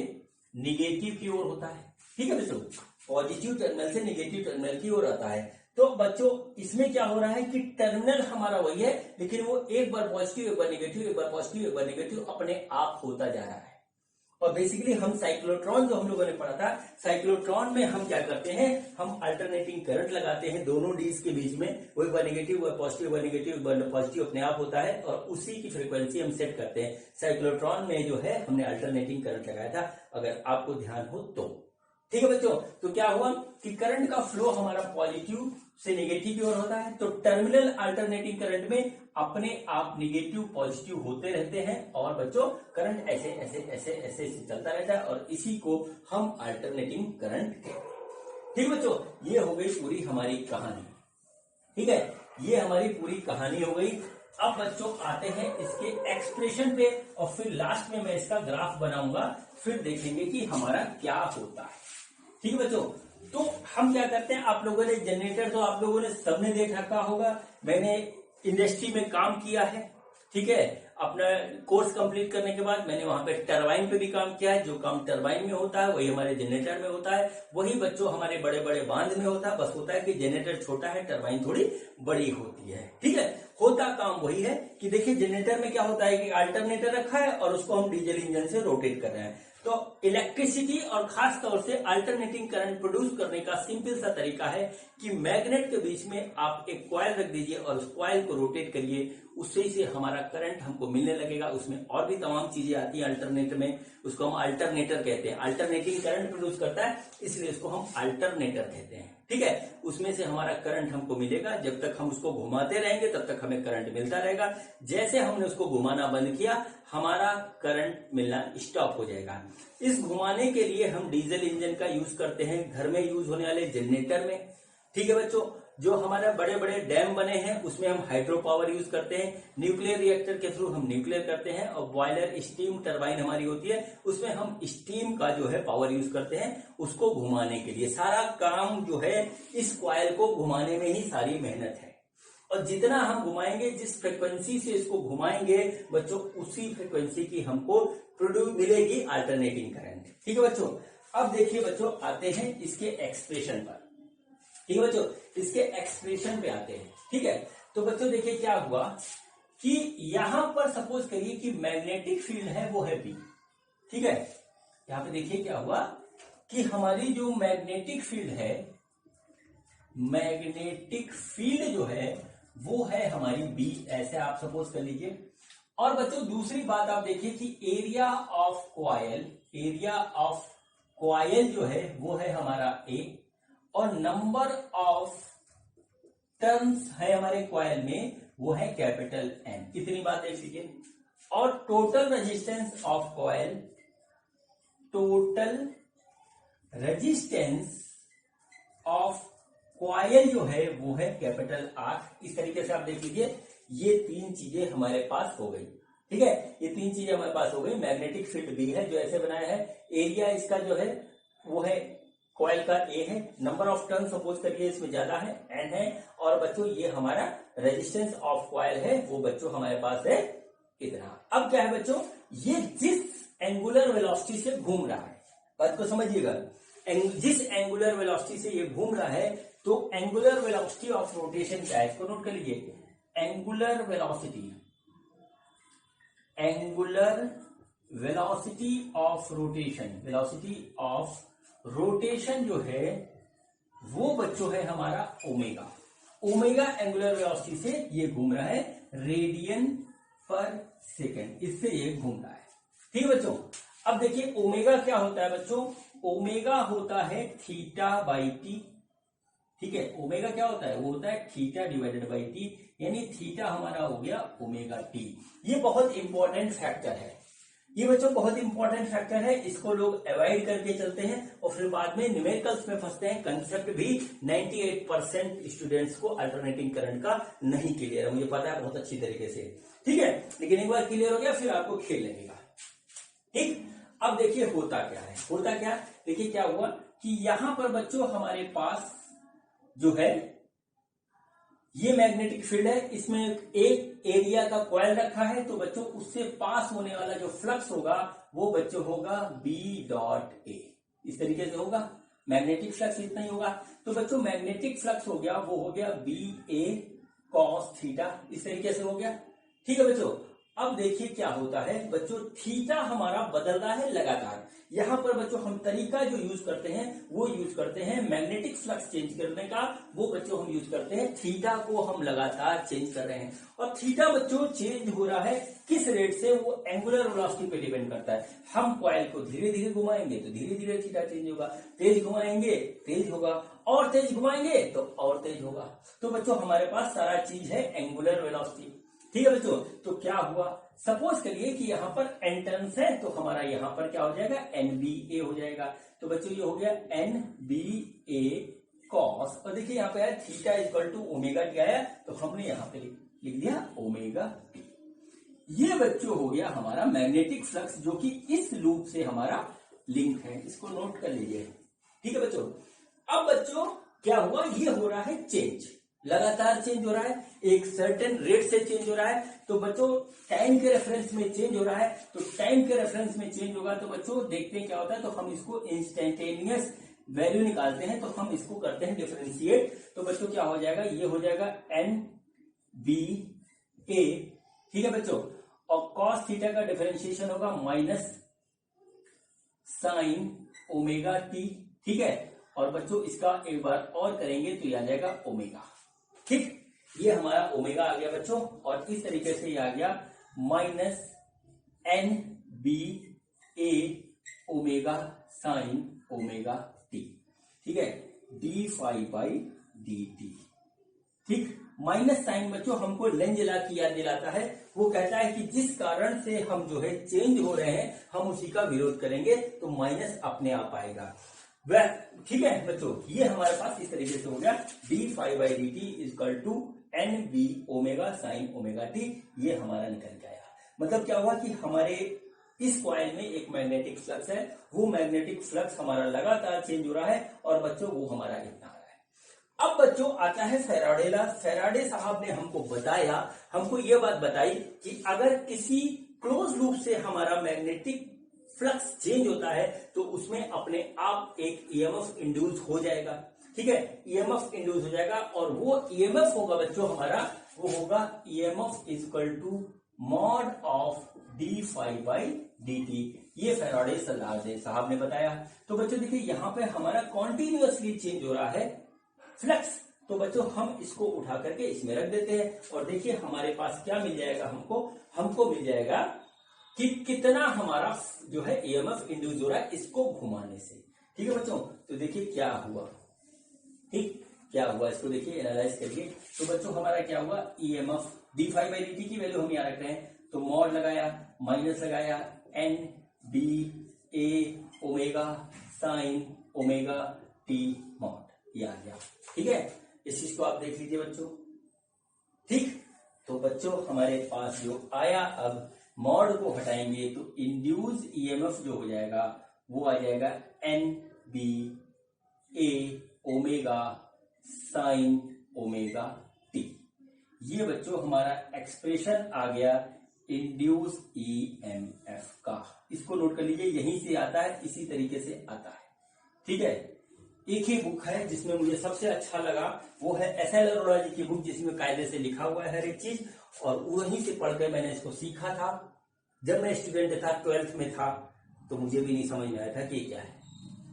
निगेटिव की ओर होता है। ठीक है बच्चों, पॉजिटिव टर्मिनल से निगेटिव टर्मिनल की ओर आता है। तो बच्चों इसमें क्या हो रहा है कि टर्मिनल हमारा वही है, लेकिन वो एक बार पॉजिटिव एक बार नेगेटिव, एक बार पॉजिटिव एक बार नेगेटिव अपने आप होता जा रहा है। और बेसिकली हम साइक्लोट्रॉन जो हम लोगों ने पढ़ा था, साइक्लोट्रॉन में हम क्या करते हैं, हम अल्टरनेटिंग करंट लगाते हैं दोनों डीज के बीच में, वो एक बार नेगेटिव, वो पॉजिटिव, वो नेगेटिव, एक बार पॉजिटिव अपने आप होता है और उसी की फ्रीक्वेंसी हम सेट करते हैं। साइक्लोट्रॉन में जो है हमने अल्टरनेटिंग करंट लगाया था, अगर आपको ध्यान हो तो। ठीक है बच्चों, तो क्या हुआ कि करंट का फ्लो हमारा पॉजिटिव से नेगेटिव की ओर होता है, तो टर्मिनल अल्टरनेटिंग करंट में अपने आप नेगेटिव पॉजिटिव होते रहते हैं और बच्चों करंट ऐसे ऐसे ऐसे ऐसे ऐसे चलता रहता है और इसी को हम अल्टरनेटिंग करंट कहते हैं। ठीक बच्चों, ये हो गई पूरी हमारी कहानी। ठीक है, ये हमारी पूरी कहानी हो गई। अब बच्चों आते हैं इसके एक्सप्रेशन पे और फिर लास्ट में मैं इसका ग्राफ बनाऊंगा, फिर देखेंगे कि हमारा क्या होता है। ठीक है बच्चों, तो हम क्या करते हैं, आप लोगों ने जनरेटर तो आप लोगों ने सबने देख रखा होगा, मैंने इंडस्ट्री में काम किया है। ठीक है, अपना कोर्स कंप्लीट करने के बाद मैंने वहां पे टरबाइन पे भी काम किया है। जो काम टरबाइन में होता है वही हमारे जनरेटर में होता है, वही बच्चों हमारे बड़े बड़े बांध में होता है। बस होता है कि जनरेटर छोटा है, टरबाइन थोड़ी बड़ी होती है। ठीक है, होता काम वही है कि देखिए जनरेटर में क्या होता है कि अल्टरनेटर रखा है और उसको हम डीजल इंजन से रोटेट कर रहे हैं। तो इलेक्ट्रिसिटी और खास तौर से अल्टरनेटिंग करंट प्रोड्यूस करने का सिंपल सा तरीका है कि मैग्नेट के बीच में आप एक कॉइल रख दीजिए और उस कॉइल को रोटेट करिए, उससे से हमारा करंट हमको मिलने लगेगा। उसमें और भी तमाम चीजें आती हैं अल्टरनेटर में, उसको हम अल्टरनेटर कहते हैं। अल्टरनेटिंग करंट प्रोड्यूस करता है इसलिए उसको हम अल्टरनेटर कहते हैं। ठीक है, उसमें से हमारा करंट हमको मिलेगा, जब तक हम उसको घुमाते रहेंगे तब तक हमें करंट मिलता रहेगा। जैसे हमने उसको घुमाना बंद किया हमारा करंट मिलना स्टॉप हो जाएगा। इस घुमाने के लिए हम डीजल इंजन का यूज करते हैं घर में यूज होने वाले जनरेटर में। ठीक है बच्चों, जो हमारे बड़े बड़े डैम बने हैं उसमें हम हाइड्रो पावर यूज करते हैं, न्यूक्लियर रिएक्टर के थ्रू हम न्यूक्लियर करते हैं, और बॉयलर स्टीम टरबाइन हमारी होती है उसमें हम स्टीम का जो है पावर यूज करते हैं उसको घुमाने के लिए। सारा काम जो है इस कॉइल को घुमाने में ही सारी मेहनत है, और जितना हम घुमाएंगे, जिस फ्रिक्वेंसी से इसको घुमाएंगे बच्चों, उसी फ्रिक्वेंसी की हमको प्रोड्यूस मिलेगी अल्टरनेटिंग करंट। ठीक है बच्चों, अब देखिए बच्चों आते हैं इसके एक्सप्रेशन पर। ठीक है बच्चों, इसके एक्सप्रेशन पे आते हैं। ठीक है, तो बच्चों देखिए क्या हुआ कि यहां पर सपोज करिए कि मैग्नेटिक फील्ड है वो है बी। ठीक है, यहां पे देखिए क्या हुआ कि हमारी जो मैग्नेटिक फील्ड है, मैग्नेटिक फील्ड जो है वो है हमारी बी, ऐसे आप सपोज कर लीजिए। और बच्चों दूसरी बात आप देखिए कि एरिया ऑफ कॉइल जो है वो है हमारा ए, और नंबर ऑफ टर्न्स है हमारे कॉइल में वो है कैपिटल एन। इतनी बात देख लीजिए। और total resistance of coil, total resistance of coil जो है वो है कैपिटल आर। इस तरीके से आप देख लीजिए, ये तीन चीजें हमारे पास हो गई। ठीक है, ये तीन चीजें हमारे पास हो गई। मैग्नेटिक फील्ड बी है जो ऐसे बनाया है, एरिया इसका जो है वो है कॉइल का ए है, नंबर ऑफ टर्न सपोज करिए इसमें ज्यादा है एन है, और बच्चों ये हमारा रेजिस्टेंस ऑफ कॉइल है वो बच्चों हमारे पास है इतना। अब क्या है बच्चों, ये जिस एंगुलर वेलोसिटी से घूम रहा है, बात को समझिएगा, जिस एंगुलर वेलोसिटी से ये घूम रहा है, तो एंगुलर वेलोसिटी ऑफ रोटेशन क्या है इसको नोट कर लीजिए। Angular velocity of rotation, velocity of rotation जो है वो बच्चों है हमारा ओमेगा। ओमेगा एंगुलर वेलोसिटी से ये घूम रहा है, रेडियन पर सेकेंड इससे ये घूम रहा है। ठीक है बच्चों, अब देखिए ओमेगा क्या होता है बच्चों, ओमेगा होता है थीटा बाई टी। ठीक है, ओमेगा क्या होता है, वो होता है थीटा डिवाइडेड बाई टी, यानी थीटा हमारा हो गया ओमेगा टी। ये बहुत इंपॉर्टेंट फैक्टर है, ये बच्चों बहुत इंपॉर्टेंट फैक्टर है, इसको लोग अवॉइड करके चलते हैं और फिर बाद में न्यूमेरिकल्स में फंसते हैं। कंसेप्ट भी 98% स्टूडेंट्स को अल्टरनेटिंग करंट का नहीं क्लियर है, मुझे पता है बहुत अच्छी तरीके से। ठीक है, लेकिन एक बार क्लियर हो गया फिर आपको खेल लगेगा। ठीक, अब देखिए होता क्या है, होता क्या, देखिए क्या हुआ कि यहां पर बच्चों हमारे पास जो है ये मैग्नेटिक फील्ड है, इसमें एक एरिया का कॉइल रखा है, तो बच्चों उससे पास होने वाला जो फ्लक्स होगा वो बच्चों होगा बी डॉट ए, इस तरीके से होगा। मैग्नेटिक फ्लक्स इतना ही होगा। तो बच्चों मैग्नेटिक फ्लक्स हो गया, वो हो गया बी ए कॉस थीटा, इस तरीके से हो गया। ठीक है बच्चों, अब देखिए क्या होता है बच्चों, थीटा हमारा बदल रहा है लगातार। यहां पर बच्चों हम तरीका जो यूज करते हैं वो यूज करते हैं मैग्नेटिक फ्लक्स चेंज करने का, वो बच्चों हम यूज करते हैं थीटा को हम लगातार चेंज कर रहे हैं। और थीटा बच्चों चेंज हो रहा है किस रेट से, वो एंगुलर वेलोसिटी पे डिपेंड करता है। हम कॉइल को धीरे धीरे घुमाएंगे तो धीरे धीरे थीटा चेंज होगा, तेज घुमाएंगे तेज होगा, और तेज घुमाएंगे तो और तेज होगा। तो बच्चों हमारे पास सारा चीज है एंगुलर वेलोसिटी। ठीक है बच्चों, तो क्या हुआ, सपोज करिए कि यहाँ पर एन टर्न्स है, तो हमारा यहाँ पर क्या हो जाएगा, एन बी ए हो जाएगा। तो बच्चों ये हो गया एन बी ए कॉस, और देखिए यहाँ पे आया theta equal to omega t आया, तो हमने यहाँ पे लिख दिया ओमेगा टी। ये बच्चों हो गया हमारा मैग्नेटिक फ्लक्स, जो कि इस लूप से हमारा लिंक है, इसको नोट कर लीजिए। ठीक है बच्चों, अब बच्चों क्या हुआ, ये हो रहा है चेंज, लगातार चेंज हो रहा है, एक सर्टेन रेट से चेंज हो रहा है। तो बच्चों टाइम के रेफरेंस में चेंज हो रहा है, तो टाइम के रेफरेंस में चेंज होगा तो बच्चों देखते हैं क्या होता है। तो हम इसको इंस्टेंटेनियस वैल्यू निकालते हैं, तो हम इसको करते हैं डिफरेंशिएट। तो बच्चों क्या हो जाएगा, ये हो जाएगा एन बी ए। ठीक है बच्चों, और कॉस थीटा का डिफरेंशिएशन होगा माइनस साइन ओमेगा टी। ठीक है, और बच्चों इसका एक बार और करेंगे तो ये आ जाएगा ओमेगा। ठीक, ये हमारा ओमेगा आ गया बच्चों, और इस तरीके से ये आ गया minus n b a omega sine omega t. ठीक है, d phi by d t. ठीक, माइनस साइन बच्चों हमको लेंजला की याद दिलाता है, वो कहता है कि जिस कारण से हम जो है चेंज हो रहे हैं हम उसी का विरोध करेंगे, तो माइनस अपने आप आएगा वह। ठीक है बच्चों, ये हमारे पास इस तरीके से हो गया d phi by d t is equal to n b omega sine omega t. ये हमारा निकल के आया। मतलब क्या हुआ कि हमारे इस कॉइल में एक मैग्नेटिक फ्लक्स है, वो मैग्नेटिक फ्लक्स हमारा लगातार चेंज हो रहा है, और बच्चों वो हमारा इतना आ रहा है। अब बच्चों आता है फैराडे लॉ। फैराडे साहब ने हमको बताया, हमको ये बात बताई कि अगर किसी क्लोज लूप से हमारा मैग्नेटिक फ्लक्स चेंज होता है तो उसमें अपने आप एक ईएमएफ इंड्यूस हो जाएगा। ठीक है, ईएमएफ इंड्यूस हो जाएगा, और वो ईएमएफ होगा बच्चों हमारा, वो होगा EMF equal to mod of d phi by d t. ये फैराडे साहब ने बताया। तो बच्चों देखिए यहाँ पे हमारा कॉन्टिन्यूअसली चेंज हो रहा है फ्लक्स, तो बच्चों हम इसको उठा करके इसमें रख देते हैं, और देखिए हमारे पास क्या मिल जाएगा, हमको मिल जाएगा कि कितना हमारा जो है ईएमएफ इंड्यूस हो रहा है इसको घुमाने से। ठीक है बच्चों, तो देखिए क्या हुआ, ठीक क्या हुआ, इसको देखिए एनालाइज करिए। तो बच्चों हमारा क्या हुआ, EMF D phi by d T की वैल्यू हम यहाँ रख रहे हैं, तो मॉड लगाया, माइनस लगाया, n b a omega sine omega t mod, ये आ गया। ठीक है, इस चीज को आप देख लीजिए बच्चों। ठीक, तो बच्चों हमारे पास जो आया, अब मॉड को हटाएंगे तो इंड्यूस ईएमएफ जो हो जाएगा वो आ जाएगा N b a omega sine omega t. ये बच्चों हमारा एक्सप्रेशन आ गया इंड्यूस ईएमएफ का। इसको नोट कर लीजिए, यहीं से आता है, इसी तरीके से आता है। ठीक है, एक ही बुक है जिसमें मुझे सबसे अच्छा लगा, वो है एसएल अरोड़ा की बुक, जिसमें कायदे से लिखा हुआ है हर एक चीज, और वहीं से पढ़कर मैंने इसको सीखा था। जब मैं स्टूडेंट था, 12th में था, तो मुझे भी नहीं समझ में आया था कि क्या है।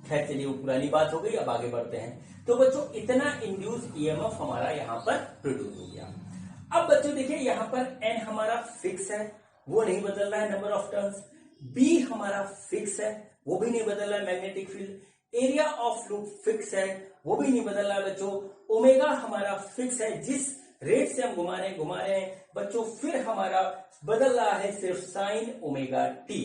खैर चलिए, वो पुरानी बात हो गई, अब आगे बढ़ते हैं। तो बच्चों इतना इंड्यूस ईएमएफ हमारा यहाँ पर प्रोड्यूस हो गया। अब बच्चों देखिए यहाँ पर एन हमारा फिक्स है, वो नहीं बदल रहा है नंबर ऑफ टर्न्स। बी हमारा फिक्स है, वो भी नहीं बदल रहा है magnetic field. Area of loop fix है, वो भी नहीं बदल रहा है बच्चों। ओमेगा हमारा फिक्स है, जिस रेट से हम घुमा रहे हैं बच्चों। फिर हमारा बदल रहा है सिर्फ sign omega T.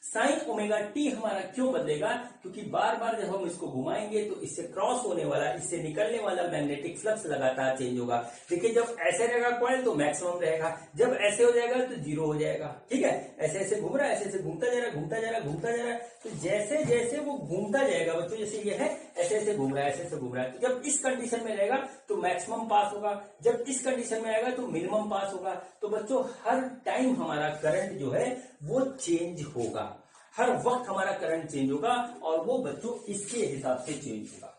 Sign omega T हमारा क्यों बदलेगा, क्योंकि बार बार जब हम इसको घुमाएंगे तो इससे क्रॉस होने वाला, इससे निकलने वाला मैग्नेटिक फ्लक्स लगातार चेंज होगा। देखिए जब ऐसे रहेगा कॉइल तो मैक्सिमम रहेगा, जब ऐसे हो जाएगा तो जीरो हो जाएगा। ठीक है, ऐसे ऐसे घूम रहा है, ऐसे ऐसे घूमता जा रहा है, घूमता जा रहा है, घूमता जा रहा है। तो जैसे जैसे वो घूमता जाएगा बच्चों, जैसे ये है ऐसे ऐसे घूम रहा है, ऐसे ऐसे घूम रहा है, तो जब इस कंडीशन में रहेगा तो मैक्सिमम पास होगा, जब इस कंडीशन में आएगा तो मिनिमम पास होगा। तो बच्चों हर टाइम हमारा करंट जो है वो चेंज होगा। हर वक्त हमारा करंट चेंज होगा और वो बच्चों इसके हिसाब से चेंज होगा।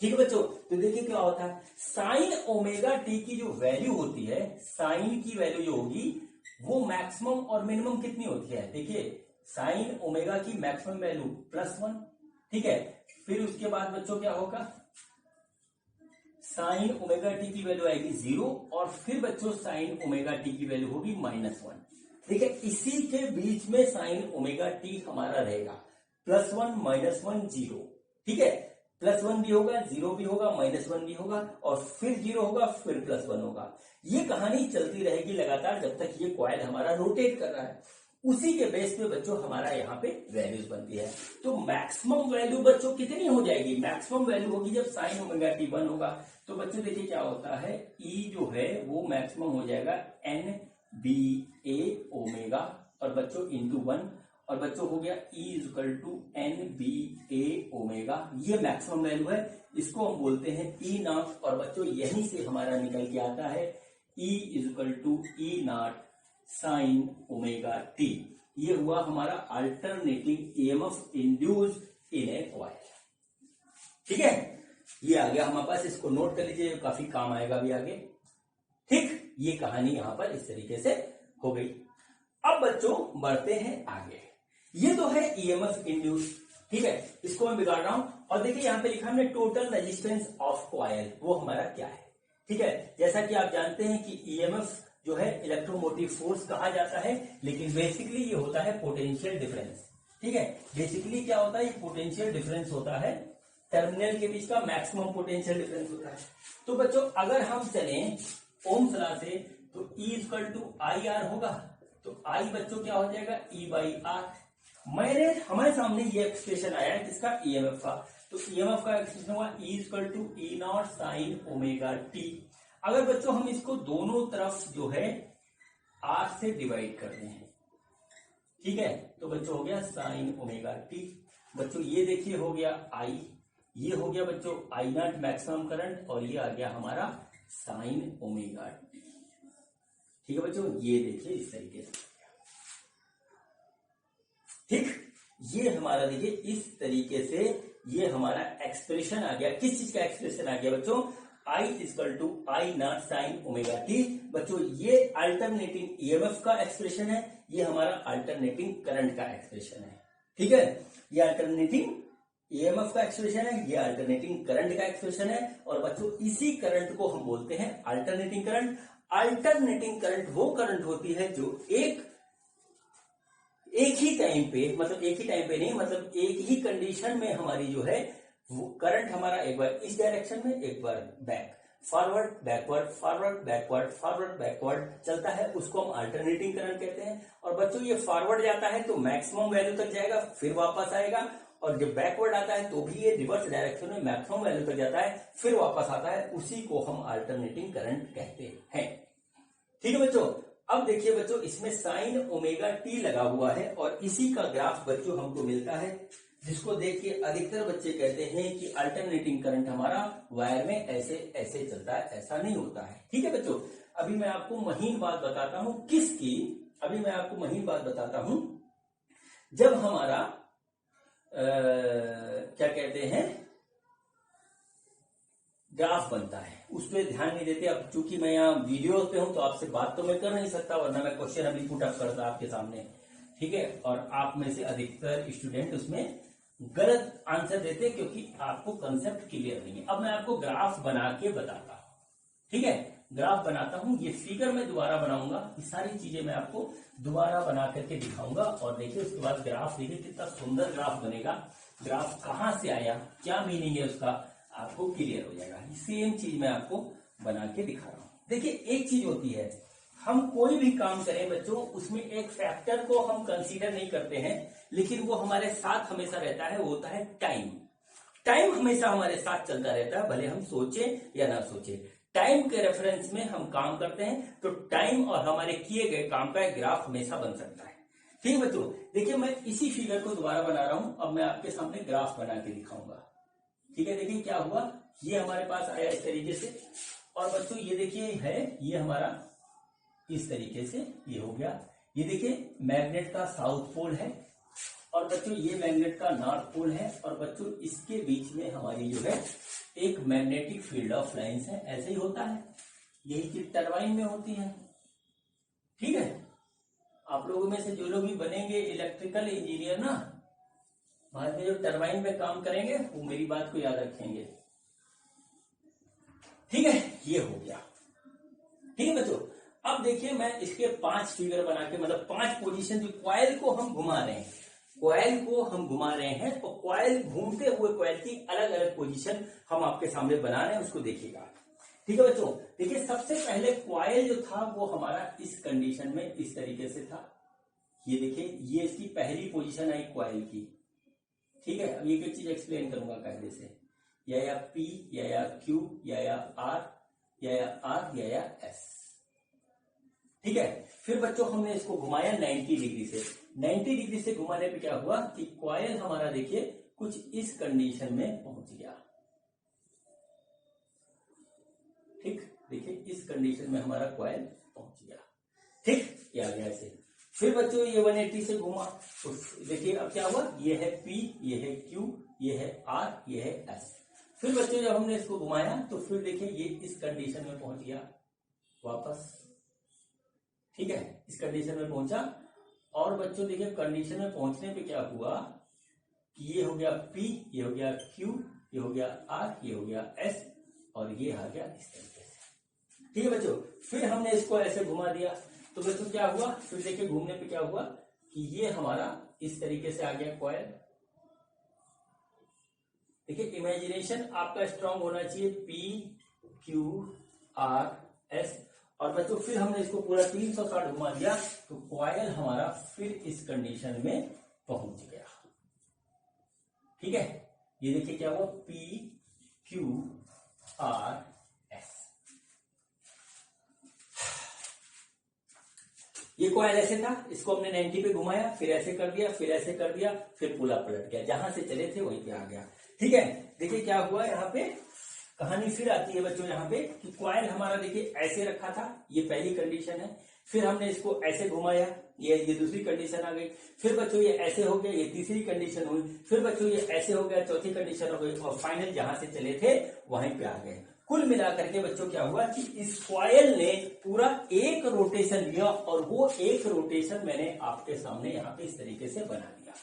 ठीक है बच्चों, तो देखिए क्या होता है, साइन ओमेगा टी की जो वैल्यू होती है, साइन की वैल्यू जो होगी वो मैक्सिमम और मिनिमम कितनी होती है, देखिए साइन ओमेगा की मैक्सिमम वैल्यू +1, ठीक है। फिर उसके बाद बच्चों क्या होगा, साइन ओमेगा टी की वैल्यू आएगी 0 और फिर बच्चों साइन ओमेगा टी की वैल्यू होगी -1। देखिए इसी के बीच में साइन ओमेगा टी हमारा रहेगा, +1 -1 0, ठीक है। +1 भी होगा, 0 भी होगा, -1 भी होगा और फिर 0 होगा, फिर +1 होगा। ये कहानी चलती रहेगी लगातार जब तक ये कॉइल हमारा रोटेट कर रहा है। उसी के बेस पे बच्चों हमारा यहाँ पे वैल्यूज बनती है। तो मैक्सिमम वैल्यू बच्चों कितनी हो जाएगी, मैक्सिमम वैल्यू होगी जब साइन ओमेगा टी 1 होगा। तो बच्चों देखिए क्या होता है, ई जो है वो मैक्सिमम हो जाएगा NBA ओमेगा और बच्चों इंटू 1 और बच्चों हो गया E = NBA ओमेगा। ये मैक्सिमम वैल्यू है, इसको हम बोलते हैं E0 और बच्चों यहीं से हमारा निकल के आता है E = E0 sign omega t. ये हुआ हमारा alternating EMF induce in A coil. ठीक है, ये आ गया हमारे पास, इसको नोट कर लीजिए, काफी काम आएगा भी आगे। ठीक, ये कहानी यहां पर इस तरीके से हो गई। अब बच्चों बढ़ते हैं आगे। ये तो है ईएमएफ इंड्यूस, ठीक है, इसको मैं बिगाड़ रहा हूं और देखिए यहां पे लिखा हमने टोटल रेजिस्टेंस ऑफ कॉइल, वो हमारा क्या है। ठीक है, जैसा कि आप जानते हैं कि ईएमएफ जो है इलेक्ट्रोमोटिव फोर्स कहा जाता है, लेकिन बेसिकली ये होता है पोटेंशियल डिफरेंस। ठीक है, बेसिकली क्या होता है, ये पोटेंशियल डिफरेंस होता है, टर्मिनल के बीच का मैक्सिमम पोटेंशियल डिफरेंस होता है। तो बच्चों अगर हम चलें ओम्स लॉ से तो E = IR होगा, तो I बच्चों क्या हो जाएगा E/R। हमारे सामने ये एक्सप्रेशन आया है जिसका ईएमएफ का, तो ईएमएफ का एक्सप्रेशन हुआ E = E0 sign omega T. अगर बच्चों हम इसको दोनों तरफ जो है R से डिवाइड कर रहे हैं, ठीक है, तो बच्चों हो गया साइन ओमेगा टी। बच्चों ये देखिए हो गया I, ये हो गया बच्चों I0 मैक्सिमम करंट और ये आ गया हमारा साइन ओमेगा टी। ठीक है बच्चों, ये देखिए इस तरीके से, ठीक, ये हमारा देखिए इस तरीके से ये हमारा एक्सप्रेशन आ गया। किस चीज का एक्सप्रेशन आ गया बच्चों, I = I0 sign omega T. बच्चों ये अल्टरनेटिंग ईएमएफ का एक्सप्रेशन है, ये हमारा अल्टरनेटिंग करंट का एक्सप्रेशन है। ठीक है, ये अल्टरनेटिंग ईएमएफ का एक्सप्रेशन है, ये अल्टरनेटिंग करंट का एक्सप्रेशन है और बच्चों इसी करंट को हम बोलते हैं अल्टरनेटिंग करंट। अल्टरनेटिंग करंट वो करंट होती है जो एक ही टाइम पे, मतलब एक ही टाइम पे नहीं, मतलब एक ही कंडीशन में हमारी जो है वो करंट हमारा एक बार इस डायरेक्शन में, एक बार back, forward backward, forward backward, forward backward चलता है, उसको हम अल्टरनेटिंग करंट कहते हैं। और बच्चों ये फॉरवर्ड जाता है तो मैक्सिमम वैल्यू तक जाएगा, फिर वापस आएगा, और जब बैकवर्ड आता है तो भी ये रिवर्स डायरेक्शन में मैक्सिमम वैल्यू तक जाता है, फिर वापस आता है, उसी को हम अल्टरनेटिंग करंट कहते हैं। ठीक है बच्चों, अब देखिए बच्चों इसमें साइन ओमेगा टी लगा हुआ है और इसी का ग्राफ बच्चों हमको मिलता है, जिसको देख के अधिकतर बच्चे कहते हैं कि अल्टरनेटिंग करंट हमारा वायर में ऐसे ऐसे चलता है, ऐसा नहीं होता है। ठीक है बच्चों, अभी मैं आपको महीन बात बताता हूं, किसकी, अभी मैं आपको महीन बात बताता हूं, जब हमारा क्या कहते हैं ग्राफ बनता है, उस पर ध्यान नहीं देते। अब चूंकि मैं यहाँ वीडियो पे हूं तो आपसे बात तो मैं कर नहीं सकता, वरना मैं क्वेश्चन अभी पुट अप करता आपके सामने, ठीक है, और आप में से अधिकतर स्टूडेंट उसमें गलत आंसर देते क्योंकि आपको कंसेप्ट क्लियर नहीं है। अब मैं आपको ग्राफ बना के बताता हूं, ठीक है, ग्राफ बनाता हूं, ये फिगर मैं दोबारा बनाऊंगा, ये सारी चीजें मैं आपको दोबारा बना करके दिखाऊंगा और देखिए उसके बाद ग्राफ देखिए कितना सुंदर ग्राफ बनेगा। ग्राफ कहां से आया, क्या मीनिंग है उसका, आपको क्लियर हो जाएगा। सेम चीज मैं आपको बना के दिखा रहा हूं। देखिए एक चीज होती है, हम कोई भी काम करें बच्चों, उसमें एक फैक्टर को हम कंसीडर नहीं करते हैं, लेकिन वो हमारे साथ हमेशा रहता है, वो होता है टाइम। टाइम हमेशा हमारे साथ चलता रहता है, भले हम सोचे या ना सोचे, टाइम के रेफरेंस में हम काम करते हैं, तो टाइम और हमारे किए गए काम का एक ग्राफ हमेशा बन सकता है। ठीक है बच्चों, देखिए मैं इसी फिगर को दोबारा बना रहा हूं, अब मैं आपके सामने ग्राफ बना के दिखाऊंगा। ठीक है, देखिए क्या हुआ, ये हमारे पास आया इस तरीके से, और बच्चों ये देखिए है, ये हमारा इस तरीके से ये हो गया। ये देखिए मैग्नेट का साउथ पोल है और बच्चों ये मैग्नेट का नॉर्थ पोल है, और बच्चों इसके बीच में हमारी जो है एक मैग्नेटिक फील्ड ऑफ लाइंस है। ऐसे ही होता है, यही चीज टरबाइन में होती है। ठीक है, आप लोगों में से जो लोग भी बनेंगे इलेक्ट्रिकल इंजीनियर ना, बाद में जो टरबाइन में काम करेंगे वो मेरी बात को याद रखेंगे। ठीक है, ये हो गया। ठीक है बच्चों, अब देखिए मैं इसके 5 फिगर बना के, मतलब 5 पोजीशन, जो कॉइल को हम घुमा रहे हैं, कॉइल को हम घुमा रहे हैं, तो कॉइल घूमते हुए कॉइल की अलग अलग पोजीशन हम आपके सामने बना रहे हैं, उसको देखिएगा। ठीक है बच्चों, देखिए सबसे पहले कॉइल जो था वो हमारा इस कंडीशन में इस तरीके से था। ये देखिए, ये इसकी पहली पोजीशन आई कॉइल की। ठीक है, अब ये एक चीज एक्सप्लेन करूंगा कायदे से, या P या Q या R या R या S। ठीक है, फिर बच्चों हमने इसको घुमाया 90 डिग्री से। 90 डिग्री से घुमाने पे क्या हुआ कि कॉइल हमारा देखिए कुछ इस कंडीशन में पहुंच गया। ठीक, देखिए इस कंडीशन में हमारा कॉइल पहुंच गया। ठीक, ये आ गया ऐसे। फिर बच्चों ये 180 से घुमा, तो देखिए अब क्या हुआ, ये है P, ये है Q, ये है R, ये है S। फिर बच्चों जब हमने इसको घुमाया तो फिर देखिए ये इस कंडीशन में पहुंच गया वापस। ठीक है, इस कंडीशन में पहुंचा, और बच्चों देखिए कंडीशन में पहुंचने पे क्या हुआ कि ये हो गया P, ये हो गया Q, ये हो गया R, ये हो गया S, और ये आ गया इस तरीके से। ठीक है बच्चों, फिर हमने इसको ऐसे घुमा दिया, तो बच्चों क्या हुआ, फिर देखिए घूमने पे क्या हुआ कि ये हमारा इस तरीके से आ गया कॉइल। देखिए इमेजिनेशन आपका स्ट्रांग होना चाहिए, P Q R S, और बच्चों फिर हमने इसको पूरा 360 घुमा दिया, तो कॉइल हमारा फिर इस कंडीशन में पहुंच गया। ठीक है, ये देखिए क्या हुआ, P Q R S। ये कॉइल ऐसे था, इसको हमने 90 पे घुमाया, फिर ऐसे कर दिया, फिर ऐसे कर दिया, फिर पूरा पलट गया, जहां से चले थे वहीं पे आ गया। ठीक है, देखिए क्या हुआ, यहाँ पे कहानी फिर आती है बच्चों, यहाँ पे कि कॉइल हमारा देखिए ऐसे रखा था, ये पहली कंडीशन है, फिर हमने इसको ऐसे घुमाया, ये दूसरी कंडीशन आ गई, फिर बच्चों ये ऐसे हो गया, ये तीसरी कंडीशन हुई, फिर बच्चों ये ऐसे हो गया, चौथी कंडीशन हो गई, और फाइनल जहां से चले थे वहीं पे आ गए। कुल मिलाकर के बच्चों क्या हुआ कि इस कॉइल ने पूरा एक रोटेशन लिया, और वो एक रोटेशन मैंने आपके सामने यहाँ पे इस तरीके से बना दिया।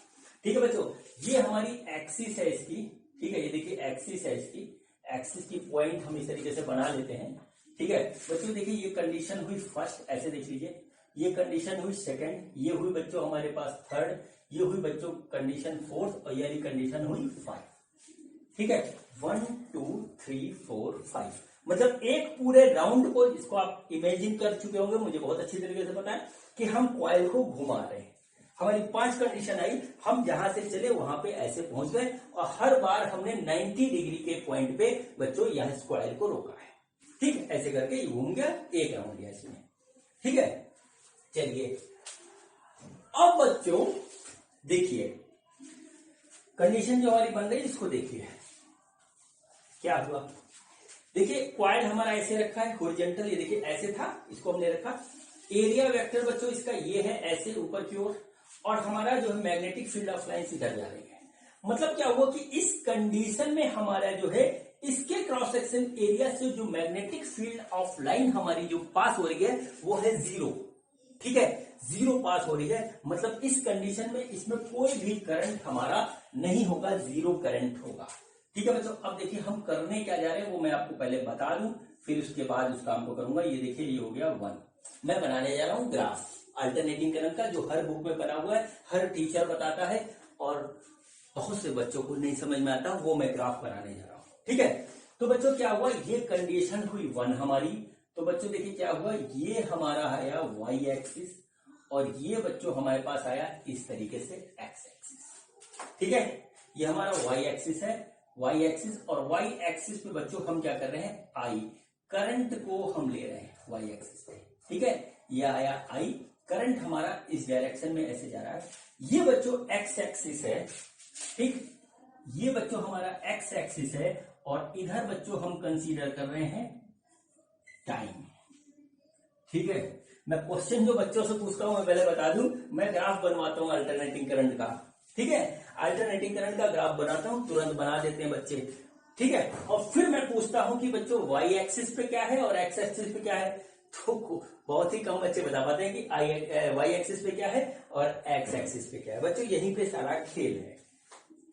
ठीक है बच्चों, ये हमारी एक्सिस है इसकी। ठीक है, ये देखिए एक्सिस है इसकी, एक्सिस की पॉइंट हम इस तरीके से बना लेते हैं। ठीक है बच्चों, देखिए ये कंडीशन हुई फर्स्ट, ऐसे देख लीजिए, ये कंडीशन हुई सेकंड, ये हुई बच्चों हमारे पास थर्ड, ये हुई बच्चों कंडीशन फोर्थ, और ये कंडीशन हुई 5। ठीक है, 1 2 3 4 5, मतलब एक पूरे राउंड को, इसको आप इमेजिन कर चुके होंगे, मुझे बहुत अच्छी तरीके से पता है कि हम कॉइल को घुमा रहे हैं। हमारी 5 कंडीशन आई, हम जहां से चले वहां पे ऐसे पहुंच गए, और हर बार हमने 90 डिग्री के पॉइंट पे बच्चों यहां इस कॉइल को रोका है। ठीक है, ऐसे करके ये घूम गया, एक राउंड लिया इसमें। ठीक है, चलिए अब बच्चों देखिए कंडीशन जो हमारी बन रही है, इसको देखिए क्या हुआ। देखिए कॉइल हमारा ऐसे रखा है हॉरिजॉन्टल, ये देखिए ऐसे था, इसको हमने रखा। एरिया वेक्टर बच्चों इसका ये है ऐसे ऊपर की ओर, और हमारा जो है मैग्नेटिक फील्ड ऑफ लाइंस इधर जा रही है। मतलब क्या हुआ कि इस कंडीशन में हमारा जो है इसके क्रॉस सेक्शन एरिया से जो मैग्नेटिक फील्ड ऑफ लाइन हमारी जो पास हो रही है वो है 0। ठीक है, 0 पास हो रही है, मतलब इस कंडीशन में इसमें कोई भी करंट हमारा नहीं होगा, 0 करंट होगा। ठीक है बच्चों, अब देखिए हम करने क्या जा रहे हैं वो मैं आपको पहले बता दूं, फिर उसके बाद उस काम को करूंगा। ये देखिए ये हो गया 1, मैं बनाने जा रहा हूं ग्राफ अल्टरनेटिंग करंट का, जो हर बुक में बना हुआ है, हर टीचर बताता है, और बहुत से बच्चों को नहीं समझ में आता, वो मैं ग्राफ बनाने जा रहा हूं। ठीक है, तो बच्चों क्या हुआ, ये कंडीशन हुई 1 हमारी, तो बच्चों देखिए क्या हुआ, ये हमारा आया y एक्सिस, और ये बच्चों हमारे पास आया इस तरीके से x एक्सिस। ठीक है, ये हमारा y एक्सिस है, y एक्सिस, और y एक्सिस पे बच्चों हम क्या कर रहे हैं, I करंट को हम ले रहे हैं y एक्सिस पे। ठीक है, ये आया I, करंट हमारा इस डायरेक्शन में ऐसे जा रहा है। ये बच्चों x एक्सिस है, ठीक, ये बच्चों हमारा x एक्सिस है, और इधर बच्चों हम कंसीडर कर रहे हैं टाइम। ठीक है, मैं क्वेश्चन जो बच्चों से पूछता हूं मैं पहले बता दूं, मैं ग्राफ बनवाता हूं अल्टरनेटिंग करंट का। ठीक है, अल्टरनेटिंग करंट का ग्राफ बनाता हूं, तुरंत बना देते हैं बच्चे। ठीक है, और फिर मैं पूछता हूं कि बच्चों वाई एक्सिस पे क्या है और एक्स एक्सिस पे क्या है। तो बहुत ही कम बच्चे बता पाते हैं कि वाई एक्सिस पे क्या है और एक्स एक्सिस पे क्या है। बच्चों यहीं पे सारा खेल है।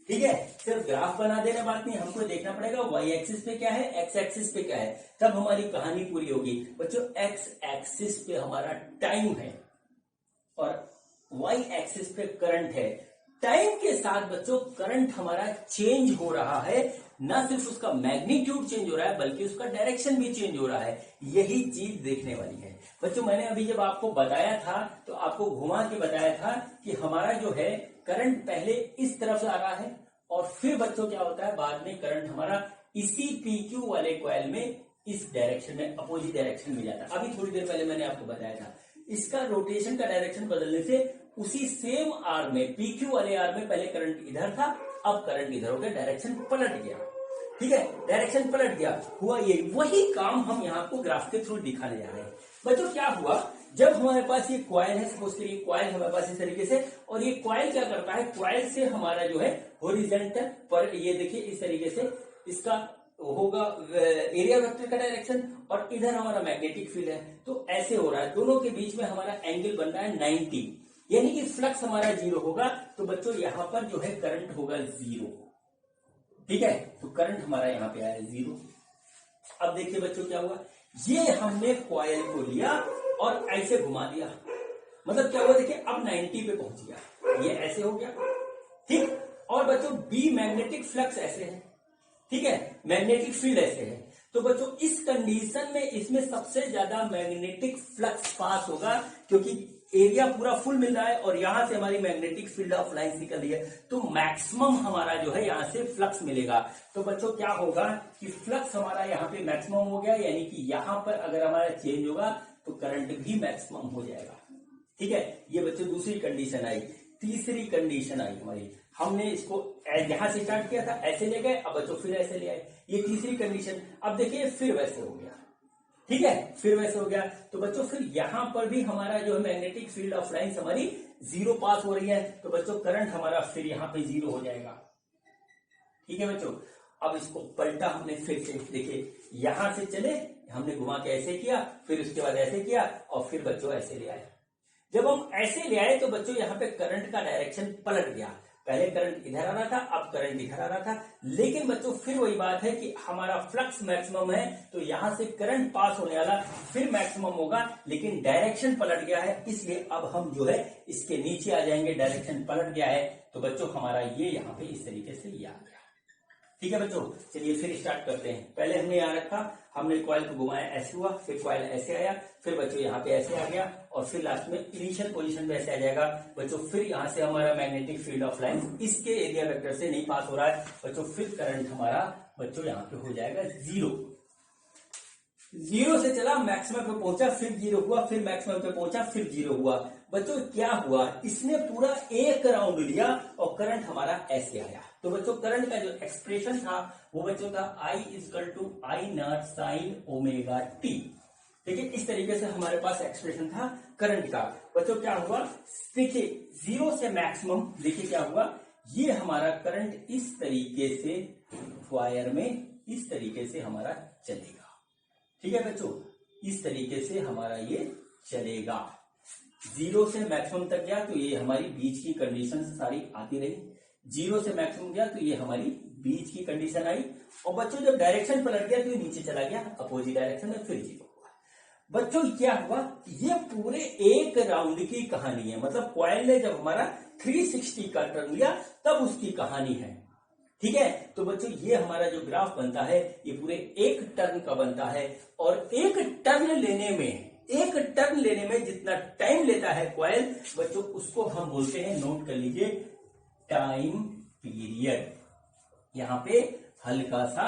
ठीक है, सिर्फ ग्राफ बना देना बात नहीं, हमको देखना पड़ेगा वाई एक्सिस पे क्या है, एक्स एक्सिस पे क्या है, तब हमारी कहानी पूरी होगी। बच्चों एक्स एक्सिस पे हमारा टाइम है और वाई एक्सिस पे करंट है। टाइम के साथ बच्चों करंट हमारा चेंज हो रहा है, ना सिर्फ उसका मैग्नीट्यूड चेंज हो रहा है बल्कि उसका डायरेक्शन भी चेंज हो रहा है। यही चीज देखने वाली है बच्चों। मैंने अभी जब आपको बताया था तो आपको घुमा के बताया था कि हमारा जो है करंट पहले इस तरफ से आ रहा है और फिर बच्चों क्या होता है, बाद में करंट हमारा इसी पीक्यू वाले कॉइल में इस डायरेक्शन में, अपोजिट डायरेक्शन में जाता है। अभी थोड़ी देर पहले मैंने आपको बताया था इसका रोटेशन का डायरेक्शन बदलने से उसी सेम आर में, पीक्यू वाले आर में पहले करंट इधर था, अब करंट इधर हो गया, डायरेक्शन पलट गया। ठीक है, डायरेक्शन पलट गया, हुआ ये। वही काम हम यहाँ को ग्राफ के थ्रू दिखाने जा रहे हैं। बच्चों क्या हुआ, जब हमारे पास ये कॉइल है, सपोज करिए कॉइल हमारे पास इस तरीके से, और ये कॉइल क्या करता है, कॉइल से हमारा जो है हॉरिजॉन्टल पर, ये देखिए इस तरीके से इसका होगा एरिया वेक्टर का डायरेक्शन और इधर हमारा मैग्नेटिक फील्ड है, तो ऐसे हो रहा है। दोनों के बीच में हमारा एंगल बन रहा है 90, यानी कि फ्लक्स हमारा जीरो होगा। तो बच्चों यहां पर जो है करंट होगा जीरो। ठीक है, तो करंट हमारा यहां पे आया जीरो। अब देखिए बच्चों क्या हुआ, ये हमने कॉइल को लिया और ऐसे घुमा दिया, मतलब क्या हुआ देखिए, अब 90 पे पहुंच गया, ये ऐसे हो गया। ठीक, और बच्चों बी मैग्नेटिक फ्लक्स ऐसे है, ठीक है, मैग्नेटिक फील्ड ऐसे है। तो बच्चों इस कंडीशन में इसमें सबसे ज्यादा मैग्नेटिक फ्लक्स पास होगा, क्योंकि एरिया पूरा फुल मिल रहा है और यहां से हमारी मैग्नेटिक फील्ड ऑफ लाइंस निकल रही है, तो मैक्सिमम हमारा जो है यहां से फ्लक्स मिलेगा। तो बच्चों क्या होगा कि फ्लक्स हमारा यहाँ पे मैक्सिमम हो गया, यानी कि यहां पर अगर हमारा चेंज होगा तो करंट भी मैक्सिमम हो जाएगा। ठीक है, ये बच्चों दूसरी कंडीशन आई। तीसरी कंडीशन आई हमारी, हमने इसको यहां से स्टार्ट किया था, ऐसे ले गए, अब बच्चों फिर ऐसे ले आए, ये तीसरी कंडीशन। अब देखिए फिर वैसे हो गया, ठीक है, फिर वैसे हो गया। तो बच्चों फिर यहां पर भी हमारा जो है मैग्नेटिक फील्ड ऑफ लाइंस हमारी जीरो पास हो रही है, तो बच्चों करंट हमारा फिर यहां पे जीरो हो जाएगा। ठीक है बच्चों, अब इसको पलटा हमने फिर से, देखिए यहां से चले, हमने घुमा के ऐसे किया, फिर उसके बाद ऐसे किया और फिर बच्चों ऐसे ले आए। जब हम ऐसे ले आए तो बच्चों यहाँ पे करंट का डायरेक्शन पलट गया, पहले करंट इधर आ रहा था, अब करंट इधर आ रहा था। लेकिन बच्चों फिर वही बात है कि हमारा फ्लक्स मैक्सिमम है, तो यहां से करंट पास होने वाला फिर मैक्सिमम होगा, लेकिन डायरेक्शन पलट गया है, इसलिए अब हम जो है इसके नीचे आ जाएंगे, डायरेक्शन पलट गया है। तो बच्चों हमारा ये यहाँ पे इस तरीके से ये आ गया। ठीक है बच्चों, चलिए फिर स्टार्ट करते हैं। पहले हमने यहाँ रखा, हमने कॉइल को घुमाया, ऐसे हुआ, फिर कॉइल ऐसे आया, फिर बच्चों यहाँ पे ऐसे आ गया और फिर लास्ट में इनिशियल पोजीशन पे ऐसे आ जाएगा। बच्चों फिर यहाँ से हमारा मैग्नेटिक फील्ड ऑफ लाइंस इसके एरिया वेक्टर से नहीं पास हो रहा है, बच्चों फिर करंट हमारा बच्चों यहाँ पे हो जाएगा जीरो। जीरो से चला, मैक्सिमम पे पहुंचा, फिर जीरो हुआ, फिर मैक्सिमम पे पहुंचा, फिर जीरो हुआ। बच्चों क्या हुआ, इसने पूरा एक राउंड लिया और करंट हमारा ऐसे आया। तो बच्चों करंट का जो एक्सप्रेशन था वो बच्चों था I = I0 sin omega T. देखिए इस तरीके से हमारे पास एक्सप्रेशन था करंट का। बच्चों क्या हुआ, देखिए जीरो से मैक्सिमम, देखिए क्या हुआ, ये हमारा करंट इस तरीके से वायर में इस तरीके से हमारा चलेगा। ठीक है बच्चों, इस तरीके से हमारा ये चलेगा, जीरो से मैक्सिमम तक गया तो ये हमारी बीच की कंडीशन सारी आती रही, जीरो से मैक्सिमम गया तो ये हमारी बीच की कंडीशन आई, और बच्चों जब डायरेक्शन पलट गया तो ये नीचे चला गया अपोजिट डायरेक्शन में, फिर जीरो हुआ। बच्चों क्या हुआ, ये पूरे एक राउंड की कहानी है, मतलब कॉइल ने जब हमारा 360 का टर्न लिया तब उसकी कहानी है। ठीक है, तो बच्चों ये हमारा जो ग्राफ बनता है ये पूरे एक टर्न का बनता है, और एक टर्न लेने में जितना टाइम लेता है कॉइल, बच्चों उसको हम बोलते हैं, नोट कर लीजिए, टाइम पीरियड। यहां पे हल्का सा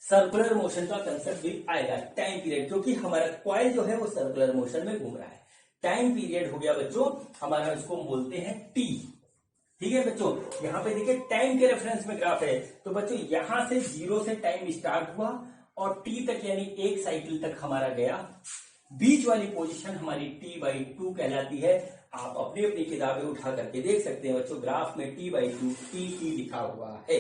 सर्कुलर मोशन का कंसेप्ट भी आएगा, टाइम पीरियड, क्योंकि हमारा कॉइल जो है वो सर्कुलर मोशन में घूम रहा है। टाइम पीरियड हो गया बच्चों हमारा, इसको बोलते हैं टी। ठीक है बच्चों, यहाँ पे देखिए टाइम के रेफरेंस में ग्राफ है, तो बच्चों यहां से जीरो से टाइम स्टार्ट हुआ और टी तक यानी एक साइकिल तक हमारा गया, बीच वाली पोजीशन हमारी T/2 कहलाती है, आप अपनी अपनी किताबें उठा करके देख सकते हैं बच्चों, ग्राफ में T/2 टी लिखा हुआ है।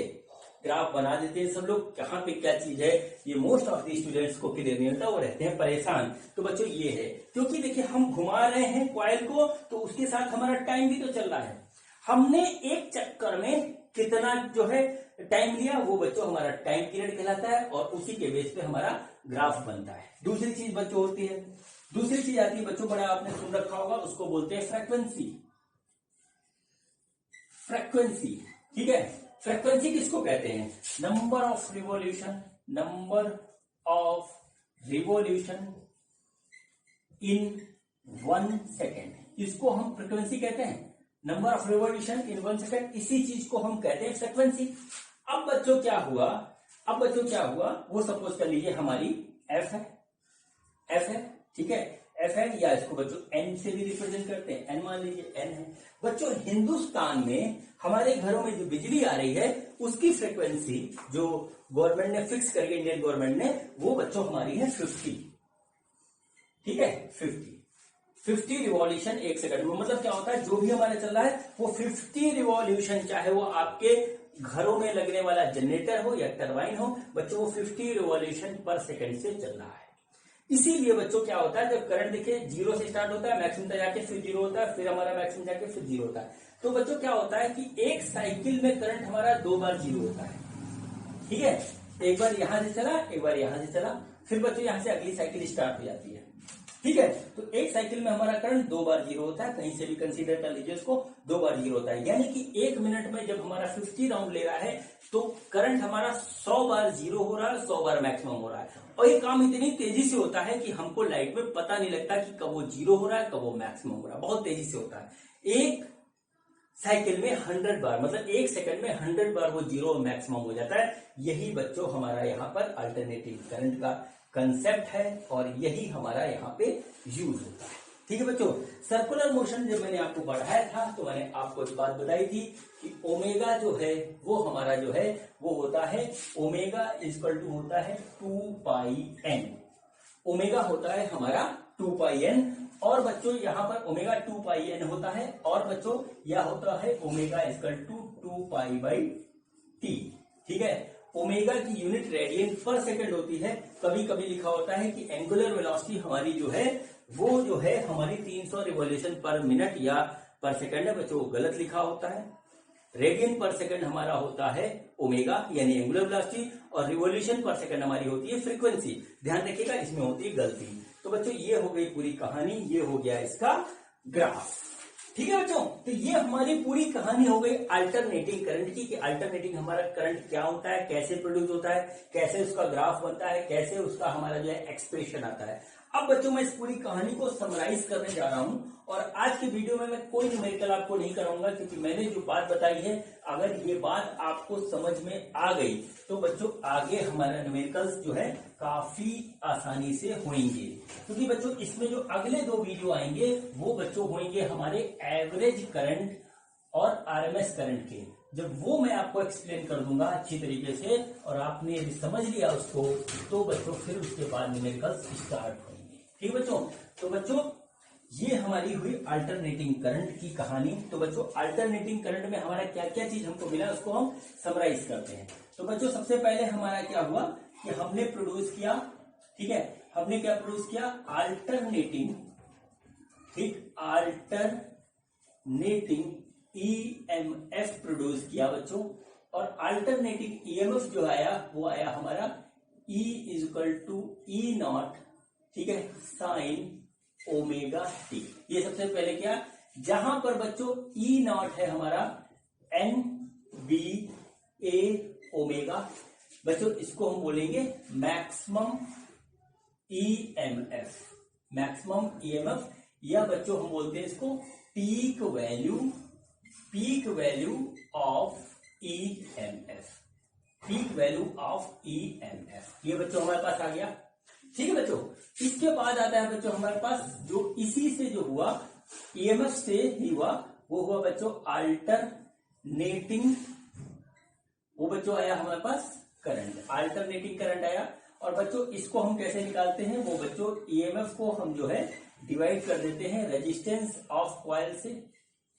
ग्राफ बना देते हैं सब लोग, कहाँ पे क्या चीज है ये मोस्ट ऑफ द स्टूडेंट्स को क्लियर नहीं होता, वो रहते हैं परेशान। तो बच्चों ये है, क्योंकि देखिए हम घुमा रहे हैं कॉइल को, तो उसके साथ हमारा टाइम भी तो चल रहा है। हमने एक चक्कर में कितना जो है टाइम लिया, वो बच्चों हमारा टाइम पीरियड कहलाता है, और उसी के बेस पे हमारा ग्राफ बनता है। दूसरी चीज बच्चों होती है, दूसरी चीज आती है बच्चों, बड़ा आपने सुन रखा होगा, उसको बोलते हैं फ्रीक्वेंसी। फ्रीक्वेंसी, ठीक है। फ्रीक्वेंसी किसको कहते हैं? Number of revolution, number of revolution in 1 second, इसको हम फ्रीक्वेंसी कहते हैं। Number of revolution in 1 second, इसी चीज को हम कहते हैं फ्रीक्वेंसी। अब बच्चों क्या हुआ, वो सपोज कर लीजिए हमारी एफ है, ठीक है, एफ है, या इसको बच्चों एन से भी रिप्रेजेंट करते हैं, एन मान लीजिए एन है। बच्चों हिंदुस्तान में हमारे घरों में जो बिजली आ रही है उसकी फ्रीक्वेंसी जो गवर्नमेंट ने फिक्स करी, इंडियन गवर्नमेंट ने, वो बच्चों हमारी है 50, ठीक है, 50 रिवॉल्यूशन 1 सेकंड में। मतलब क्या होता है, जो भी हमारा चल रहा है वो 50 रिवॉल्यूशन, चाहे वो आपके घरों में लगने वाला जनरेटर हो या टरबाइन हो, बच्चों वो 50 रिवॉल्यूशन पर सेकंड से चल रहा है। इसीलिए बच्चों क्या होता है, जब करंट देखिए 0 से स्टार्ट होता है, मैक्सिमम तक जाके फिर 0 होता है, फिर हमारा मैक्सिमम जाके फिर 0 होता है। तो बच्चों क्या होता है कि एक साइकिल में करंट हमारा 2 बार 0 होता है, ठीक है। एक बार यहां से चला, एक बार यहां से चला, फिर बच्चों यहां से अगली साइकिल स्टार्ट हो जाती है, ठीक है। तो एक साइकिल में हमारा करंट 2 बार 0 होता है, कहीं से भी कंसीडर कर लीजिए उसको, 2 बार 0 होता है। यानी कि 1 मिनट में जब हमारा 50 राउंड ले रहा है तो करंट हमारा 100 बार 0 हो रहा है, 100 बार मैक्सिमम हो रहा है। और ये काम इतनी तेजी से होता है कि हमको लाइट में पता नहीं लगता कि कब वो 0 हो रहा है, कब वो मैक्सिमम हो रहा है, बहुत तेजी से होता है। एक साइकिल में 100 बार, मतलब 1 सेकंड में 100 बार वो 0 मैक्सिमम हो जाता है। यही बच्चों हमारा यहाँ पर अल्टरनेटिव करंट का कंसेप्ट है, और यही हमारा यहाँ पे यूज होता है, ठीक है बच्चों। सर्कुलर मोशन जब मैंने आपको बढ़ाया था तो मैंने आपको एक बात बताई थी कि ओमेगा जो है वो हमारा जो है वो होता है, ओमेगा इक्वल टू होता है 2πn, ओमेगा होता है हमारा 2πn। और बच्चों यहाँ पर ओमेगा 2πn होता है, और बच्चों यह होता है ओमेगा इक्वल टू 2π/t, ठीक है। ओमेगा की यूनिट रेडियन पर सेकंड होती है। कभी कभी लिखा होता है कि एंगुलर वेलोसिटी हमारी जो है वो जो है हमारी 300 रिवॉल्यूशन पर मिनट या पर सेकंड है, बच्चों गलत लिखा होता है। रेडियन पर सेकंड हमारा होता है ओमेगा यानी एंगुलर वेलोसिटी, और रिवॉल्यूशन पर सेकंड हमारी होती है फ्रीक्वेंसी। ध्यान रखिएगा, इसमें होती है गलती। तो बच्चों ये हो गई पूरी कहानी, ये हो गया इसका ग्राफ, ठीक है बच्चों। तो ये हमारी पूरी कहानी हो गई अल्टरनेटिंग करंट की, कि अल्टरनेटिंग हमारा करंट क्या होता है, कैसे प्रोड्यूस होता है, कैसे उसका ग्राफ बनता है, कैसे उसका हमारा जो है एक्सप्रेशन आता है। अब बच्चों मैं इस पूरी कहानी को समराइज करने जा रहा हूं, और आज के वीडियो में मैं कोई न्यूमेरिकल आपको नहीं कराऊंगा, क्योंकि मैंने जो बात बताई है अगर ये बात आपको समझ में आ गई तो बच्चों आगे हमारा न्यूमेरिकल्स जो है काफी आसानी से होंगे। क्योंकि बच्चों इसमें जो अगले 2 वीडियो आएंगे वो बच्चों होंगे हमारे एवरेज करंट और आरएमएस करंट के। जब वो मैं आपको एक्सप्लेन कर दूंगा अच्छी तरीके से, और आपने यदि समझ लिया उसको, तो बच्चों फिर उसके बाद न्यूमेरिकल्स स्टार्ट होंगे, ठीक बच्चों। तो बच्चों ये हमारी हुई अल्टरनेटिंग करंट की कहानी। तो बच्चों अल्टरनेटिंग करंट में हमारा क्या क्या चीज हमको मिला उसको हम समराइज करते हैं। तो बच्चों सबसे पहले हमारा क्या हुआ कि हमने प्रोड्यूस किया, ठीक है, हमने क्या प्रोड्यूस किया, अल्टरनेटिंग, ठीक, अल्टरनेटिंग ईएमएफ प्रोड्यूस किया बच्चों। और अल्टरनेटिंग ईएमएफ जो आया वो आया हमारा E इक्वल टू E0, ठीक है, साइन ओमेगा टी। ये सबसे पहले क्या, जहां पर बच्चों E0 है हमारा NBA ओमेगा, बच्चों इसको हम बोलेंगे मैक्सिमम ईएमएफ, मैक्सिमम ईएमएफ, या बच्चों हम बोलते हैं इसको peak value of EMF, peak value of EMF. ये बच्चों हमारे पास आ गया, ठीक है बच्चों। इसके बाद आता है बच्चों हमारे पास जो इसी से जो हुआ ईएमएफ से ही हुआ, वो हुआ बच्चों अल्टरनेटिंग, वो बच्चों आया हमारे पास करंट, अल्टरनेटिंग करंट आया। और बच्चों इसको हम कैसे निकालते हैं, वो बच्चों ईएमएफ को हम जो है डिवाइड कर देते हैं रेजिस्टेंस ऑफ कॉइल से।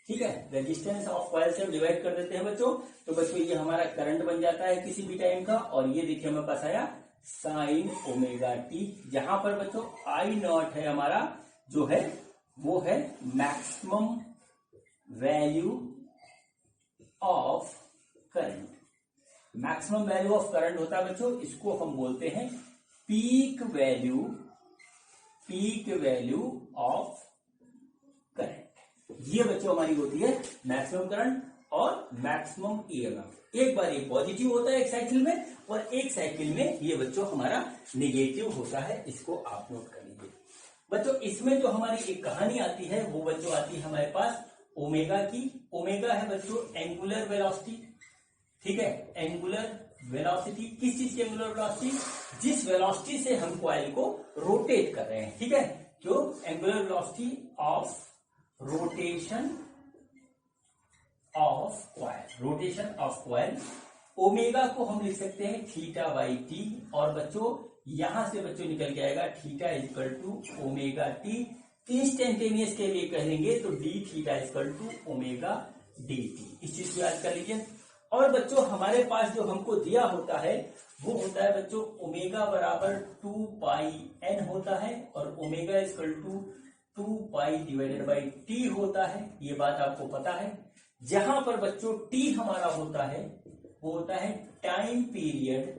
ठीक है, रेजिस्टेंस ऑफ कॉइल से हम डिवाइड कर देते हैं बच्चों। तो बच्चों ये हमारा करंट बन जाता है किसी भी टाइम का, और ये देखिए हमारे पास आया साइन ओमेगा टी, जहां पर बच्चों आई नॉट है हमारा जो है वो है maximum value of current. Maximum value of current होता है बच्चों, इसको हम बोलते हैं पीक वैल्यू ऑफ करंट। ये बच्चों हमारी होती है मैक्सिमम करंट और मैक्सिमम ईएमएफ। एक बार ये पॉजिटिव होता है एक साइकिल में, और एक साइकिल में ये बच्चों हमारा नेगेटिव होता है। इसको आप नोट कर लीजिए बच्चों। इसमें जो हमारी एक कहानी आती है वो बच्चों आती है हमारे पास ओमेगा की। ओमेगा है बच्चों एंगुलर वेलोसिटी। ठीक है, एंगुलर वेलोसिटी, किस चीज की एंगुलर वेलोसिटी? जिस वेलोसिटी से हम कॉइल को रोटेट कर रहे हैं। ठीक है, जो angular velocity of rotation of coil. Omega को हम लिख सकते हैं थीटा बाई टी, और बच्चों यहां से बच्चों निकल के आएगा theta equal to omega t. Instantaneous के लिए कहेंगे तो d theta equal to omega d t. इस चीज को याद कर लीजिए। और बच्चों हमारे पास जो हमको दिया होता है वो होता है बच्चों ओमेगा बराबर 2 पाई एन होता है, और omega equal to 2 pi divided by t होता है। ये बात आपको पता है। जहां पर बच्चों टी हमारा होता है वो होता है time period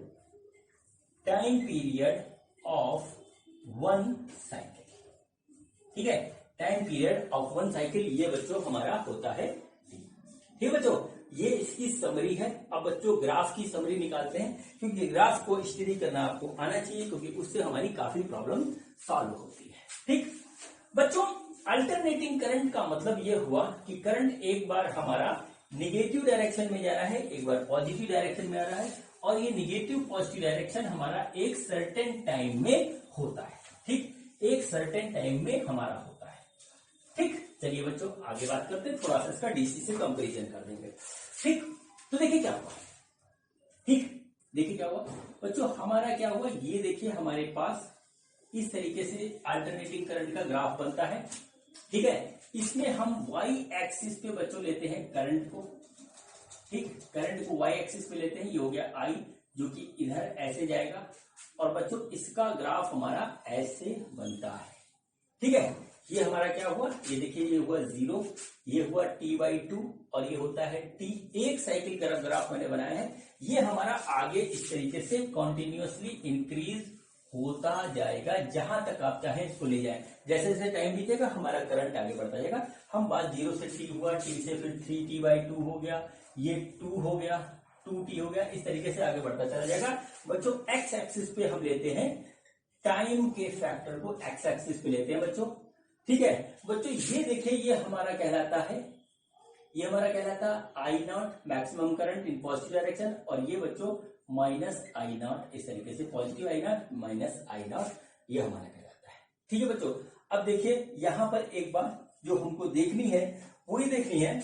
of one cycle. ठीक है, time period of one cycle ये बच्चों हमारा होता है। ठीक है बच्चों, ये इसकी समरी है। अब बच्चों ग्राफ की समरी निकालते हैं, क्योंकि ग्राफ को स्टडी करना आपको आना चाहिए, क्योंकि उससे हमारी काफी प्रॉब्लम सॉल्व होती है। ठीक बच्चों, अल्टरनेटिंग करंट का मतलब ये हुआ कि करंट एक बार हमारा निगेटिव डायरेक्शन में जा रहा है, एक बार पॉजिटिव डायरेक्शन में आ रहा है, और ये निगेटिव पॉजिटिव डायरेक्शन हमारा एक सर्टेन टाइम में होता है। ठीक, एक सर्टेन टाइम में हमारा होता है। ठीक, चलिए बच्चों आगे बात करते हैं, थोड़ा सा इसका डीसी से कंपैरिजन कर देंगे। ठीक, तो देखिए क्या हुआ। ठीक, देखिए क्या हुआ बच्चों, हमारा क्या हुआ, ये देखिए हमारे पास इस तरीके से अल्टरनेटिंग करंट का ग्राफ बनता है। ठीक है, इसमें हम वाई एक्सिस पे बच्चों लेते हैं करंट को। ठीक, करंट को वाई एक्सिस पे लेते हैं, ये हो गया आई, जो कि इधर ऐसे जाएगा, और बच्चों इसका ग्राफ हमारा ऐसे बनता है। ठीक है, ये हमारा क्या हुआ, ये देखिए ये हुआ 0, ये हुआ t/2, और ये होता है t। एक साइकिल का ग्राफ मैंने बनाया है। ये हमारा आगे इस तरीके से कॉन्टिन्यूअसली इंक्रीज होता जाएगा, जहां तक आप चाहें इसको ले जाएं। जैसे जैसे टाइम बीतेगा हमारा करंट आगे बढ़ता जाएगा। हम बात 0 से t हुआ, t से फिर 3t/2 हो गया, ये 2 हो गया, 2t हो गया, इस तरीके से आगे बढ़ता चला जाएगा। बच्चों एक्स एक्सिस पे हम लेते हैं टाइम के फैक्टर को, एक्स एक्सिस पे लेते हैं बच्चों। ठीक है बच्चों, ये देखिए ये हमारा कहलाता है, ये हमारा कहलाता I naught maximum current in positive direction, और ये बच्चों माइनस आई नॉट, इस तरीके से positive I naught minus I naught, ये हमारा कहलाता है। ठीक है बच्चों, अब देखिए यहां पर एक बात जो हमको देखनी है वो ये देखनी है,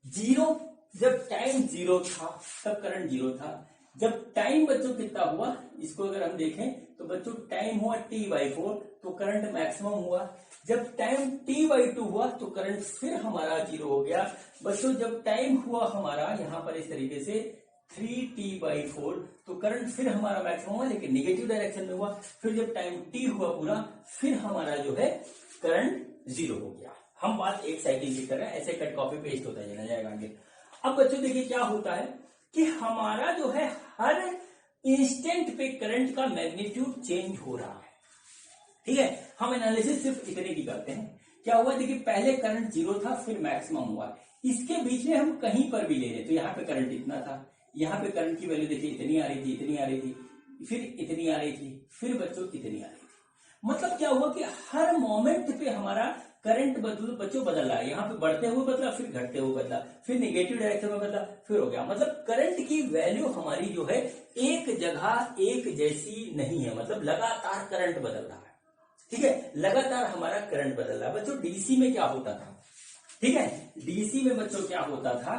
जीरो, जब टाइम 0 था तब करंट 0 था। जब टाइम बच्चों कितना हुआ, इसको अगर हम देखें तो बच्चों टाइम हुआ t/4, तो करंट मैक्सिमम हुआ। जब टाइम t/2 हुआ तो करंट फिर हमारा 0 हो गया। बच्चों जब टाइम हुआ हमारा यहाँ पर इस तरीके से 3t/4, तो करंट फिर हमारा मैक्सिमम हुआ, लेकिन नेगेटिव डायरेक्शन में हुआ। फिर जब टाइम t हुआ पूरा, फिर हमारा जो है करंट 0 हो गया। हम बात एक साइकिल की कर रहे हैं, ऐसे कट कॉपी पेस्ट होता जाना जाएगा आगे। अब बच्चों देखिए क्या होता है कि हमारा जो है हर इंस्टेंट पे करंट का मैग्नीट्यूड चेंज हो रहा है। ठीक है, हम एनालिसिस सिर्फ इतने की करते हैं। क्या हुआ, देखिए पहले करंट 0 था, फिर मैक्सिमम हुआ, इसके बीच में हम कहीं पर भी ले रहे, तो यहाँ पे करंट इतना था, यहाँ पे करंट की वैल्यू देखिए इतनी आ रही थी, इतनी आ रही थी, फिर इतनी आ रही थी, फिर बच्चों इतनी आ रही थी। मतलब क्या हुआ कि हर मोमेंट पे हमारा करंट बच्चों बदल रहा है। यहाँ पे बढ़ते हुए बदला, फिर घटते हुए बदला, फिर नेगेटिव डायरेक्शन में बदला, फिर हो गया। मतलब करंट की वैल्यू हमारी जो है एक जगह एक जैसी नहीं है, मतलब लगातार करंट बदल रहा है। ठीक है, लगातार हमारा करंट बदल रहा है। बच्चों डीसी में क्या होता था, ठीक है, डीसी में बच्चों क्या होता था,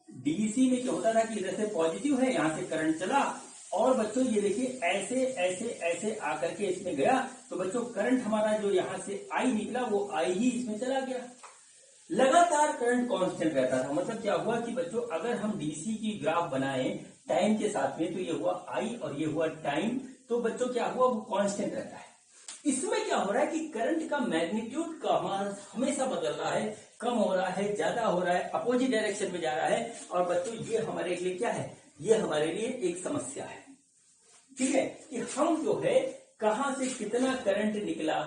डीसी में क्या होता था कि इधर से पॉजिटिव है, यहां से करंट चला और बच्चों ये देखिए ऐसे ऐसे ऐसे आकर के इसमें गया, तो बच्चों करंट हमारा जो यहां से आई निकला वो आई ही इसमें चला गया। लगातार करंट कांस्टेंट रहता था। मतलब क्या हुआ कि बच्चों अगर हम डीसी की ग्राफ बनाए टाइम के साथ में, तो ये हुआ आई और ये हुआ टाइम, तो बच्चों क्या हुआ वो कांस्टेंट रहता है। इसमें क्या हो रहा है कि करंट का मैग्नीट्यूड का हमारा हमेशा बदल रहा है, कम हो रहा है, ज्यादा हो रहा है, अपोजिट डायरेक्शन में जा रहा है। और बच्चों ये हमारे लिए क्या है, ये हमारे लिए एक समस्या है। ठीक है, कि हम जो है कहां से कितना करंट निकला,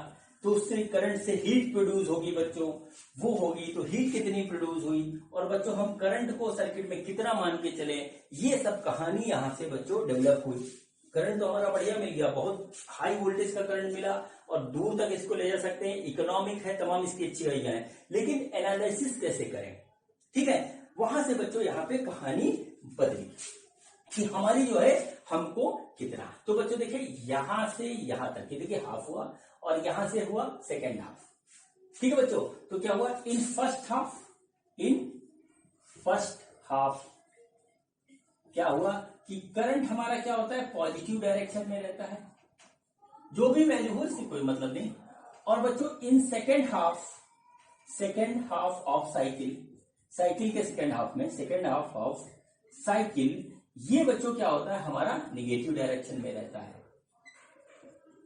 तो उससे करंट से हीट प्रोड्यूस होगी बच्चों, वो होगी तो हीट कितनी प्रोड्यूस हुई, और बच्चों हम करंट को सर्किट में कितना मान के चले, ये सब कहानी यहां से बच्चों डेवलप हुई। करंट तो हमारा बढ़िया मिल गया, बहुत हाई वोल्टेज का करंट मिला और दूर तक इसको ले जा सकते हैं, इकोनॉमिक है, तमाम इसकी अच्छी आइडिया है, लेकिन एनालिसिस कैसे करें। ठीक है, वहां से बच्चों यहाँ पे कहानी बदली कि हमारी जो है हमको कितना। तो बच्चों देखिए यहां से यहां तक, ये देखिए हाफ हुआ और यहां से हुआ सेकेंड हाफ। ठीक है बच्चों, तो क्या हुआ इन फर्स्ट हाफ क्या हुआ कि करंट हमारा क्या होता है, पॉजिटिव डायरेक्शन में रहता है, जो भी वैल्यू हो इससे कोई मतलब नहीं। और बच्चों in second half of cycle के सेकेंड हाफ ऑफ साइकिल, ये बच्चों क्या होता है हमारा निगेटिव डायरेक्शन में रहता है।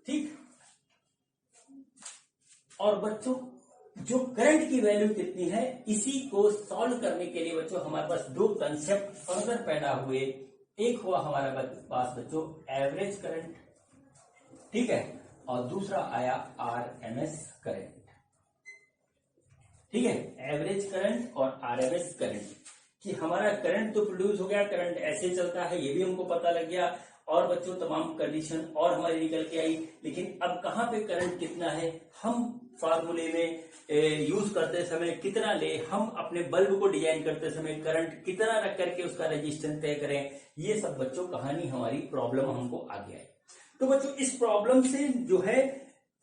ठीक, और बच्चों जो करंट की वैल्यू कितनी है, इसी को सॉल्व करने के लिए बच्चों हमारे पास दो कंसेप्ट फर्दर पैदा हुए। एक हुआ हमारा पास बच्चों एवरेज करंट, ठीक है, और दूसरा आया आरएमएस करंट। ठीक है, एवरेज करंट और आरएमएस करंट, कि हमारा करंट तो प्रोड्यूस हो गया, करंट ऐसे चलता है ये भी हमको पता लग गया, और बच्चों तमाम कंडीशन और हमारी निकल के आई। लेकिन अब कहां पे करंट कितना है, हम फार्मूले में यूज करते समय कितना ले, हम अपने बल्ब को डिजाइन करते समय करंट कितना रख करके उसका रेजिस्टेंस तय करें, ये सब बच्चों कहानी हमारी प्रॉब्लम हमको आगे आई। तो बच्चों इस प्रॉब्लम से जो है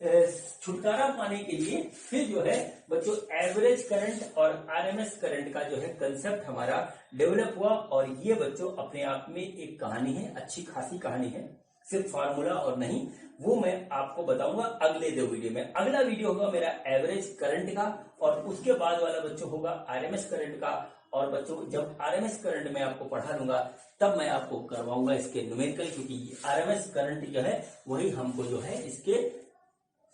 छुटकारा पाने के लिए फिर जो है बच्चों एवरेज करंट और आरएमएस करंट का जो है कंसेप्ट हमारा डेवलप हुआ। और ये बच्चों अपने आप में एक कहानी है, अच्छी खासी कहानी है, सिर्फ फार्मूला और नहीं, वो मैं आपको बताऊंगा अगले 2 वीडियो में। अगला वीडियो होगा मेरा एवरेज करंट का, और उसके बाद वाला बच्चों होगा आरएमएस करंट का। और बच्चों जब आरएमएस करंट में आपको पढ़ा लूंगा तब मैं आपको करवाऊंगा इसके न्यूमेरिकल, क्योंकि आरएमएस करंट जो है वही हमको जो है इसके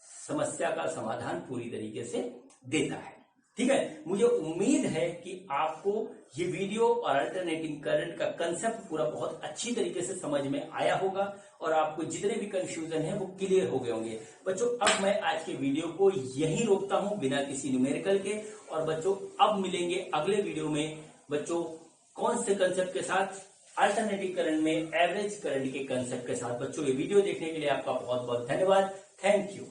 समस्या का समाधान पूरी तरीके से देता है। ठीक है, मुझे उम्मीद है कि आपको ये वीडियो और अल्टरनेटिंग करंट का कंसेप्ट पूरा बहुत अच्छी तरीके से समझ में आया होगा, और आपको जितने भी कंफ्यूजन है वो क्लियर हो गए होंगे। बच्चों अब मैं आज के वीडियो को यहीं रोकता हूं बिना किसी न्यूमेरिकल के, और बच्चों अब मिलेंगे अगले वीडियो में बच्चों कौन से कंसेप्ट के साथ, अल्टरनेटिव करंट में एवरेज करंट के कंसेप्ट के साथ। बच्चों ये वीडियो देखने के लिए आपका बहुत बहुत धन्यवाद। Thank you.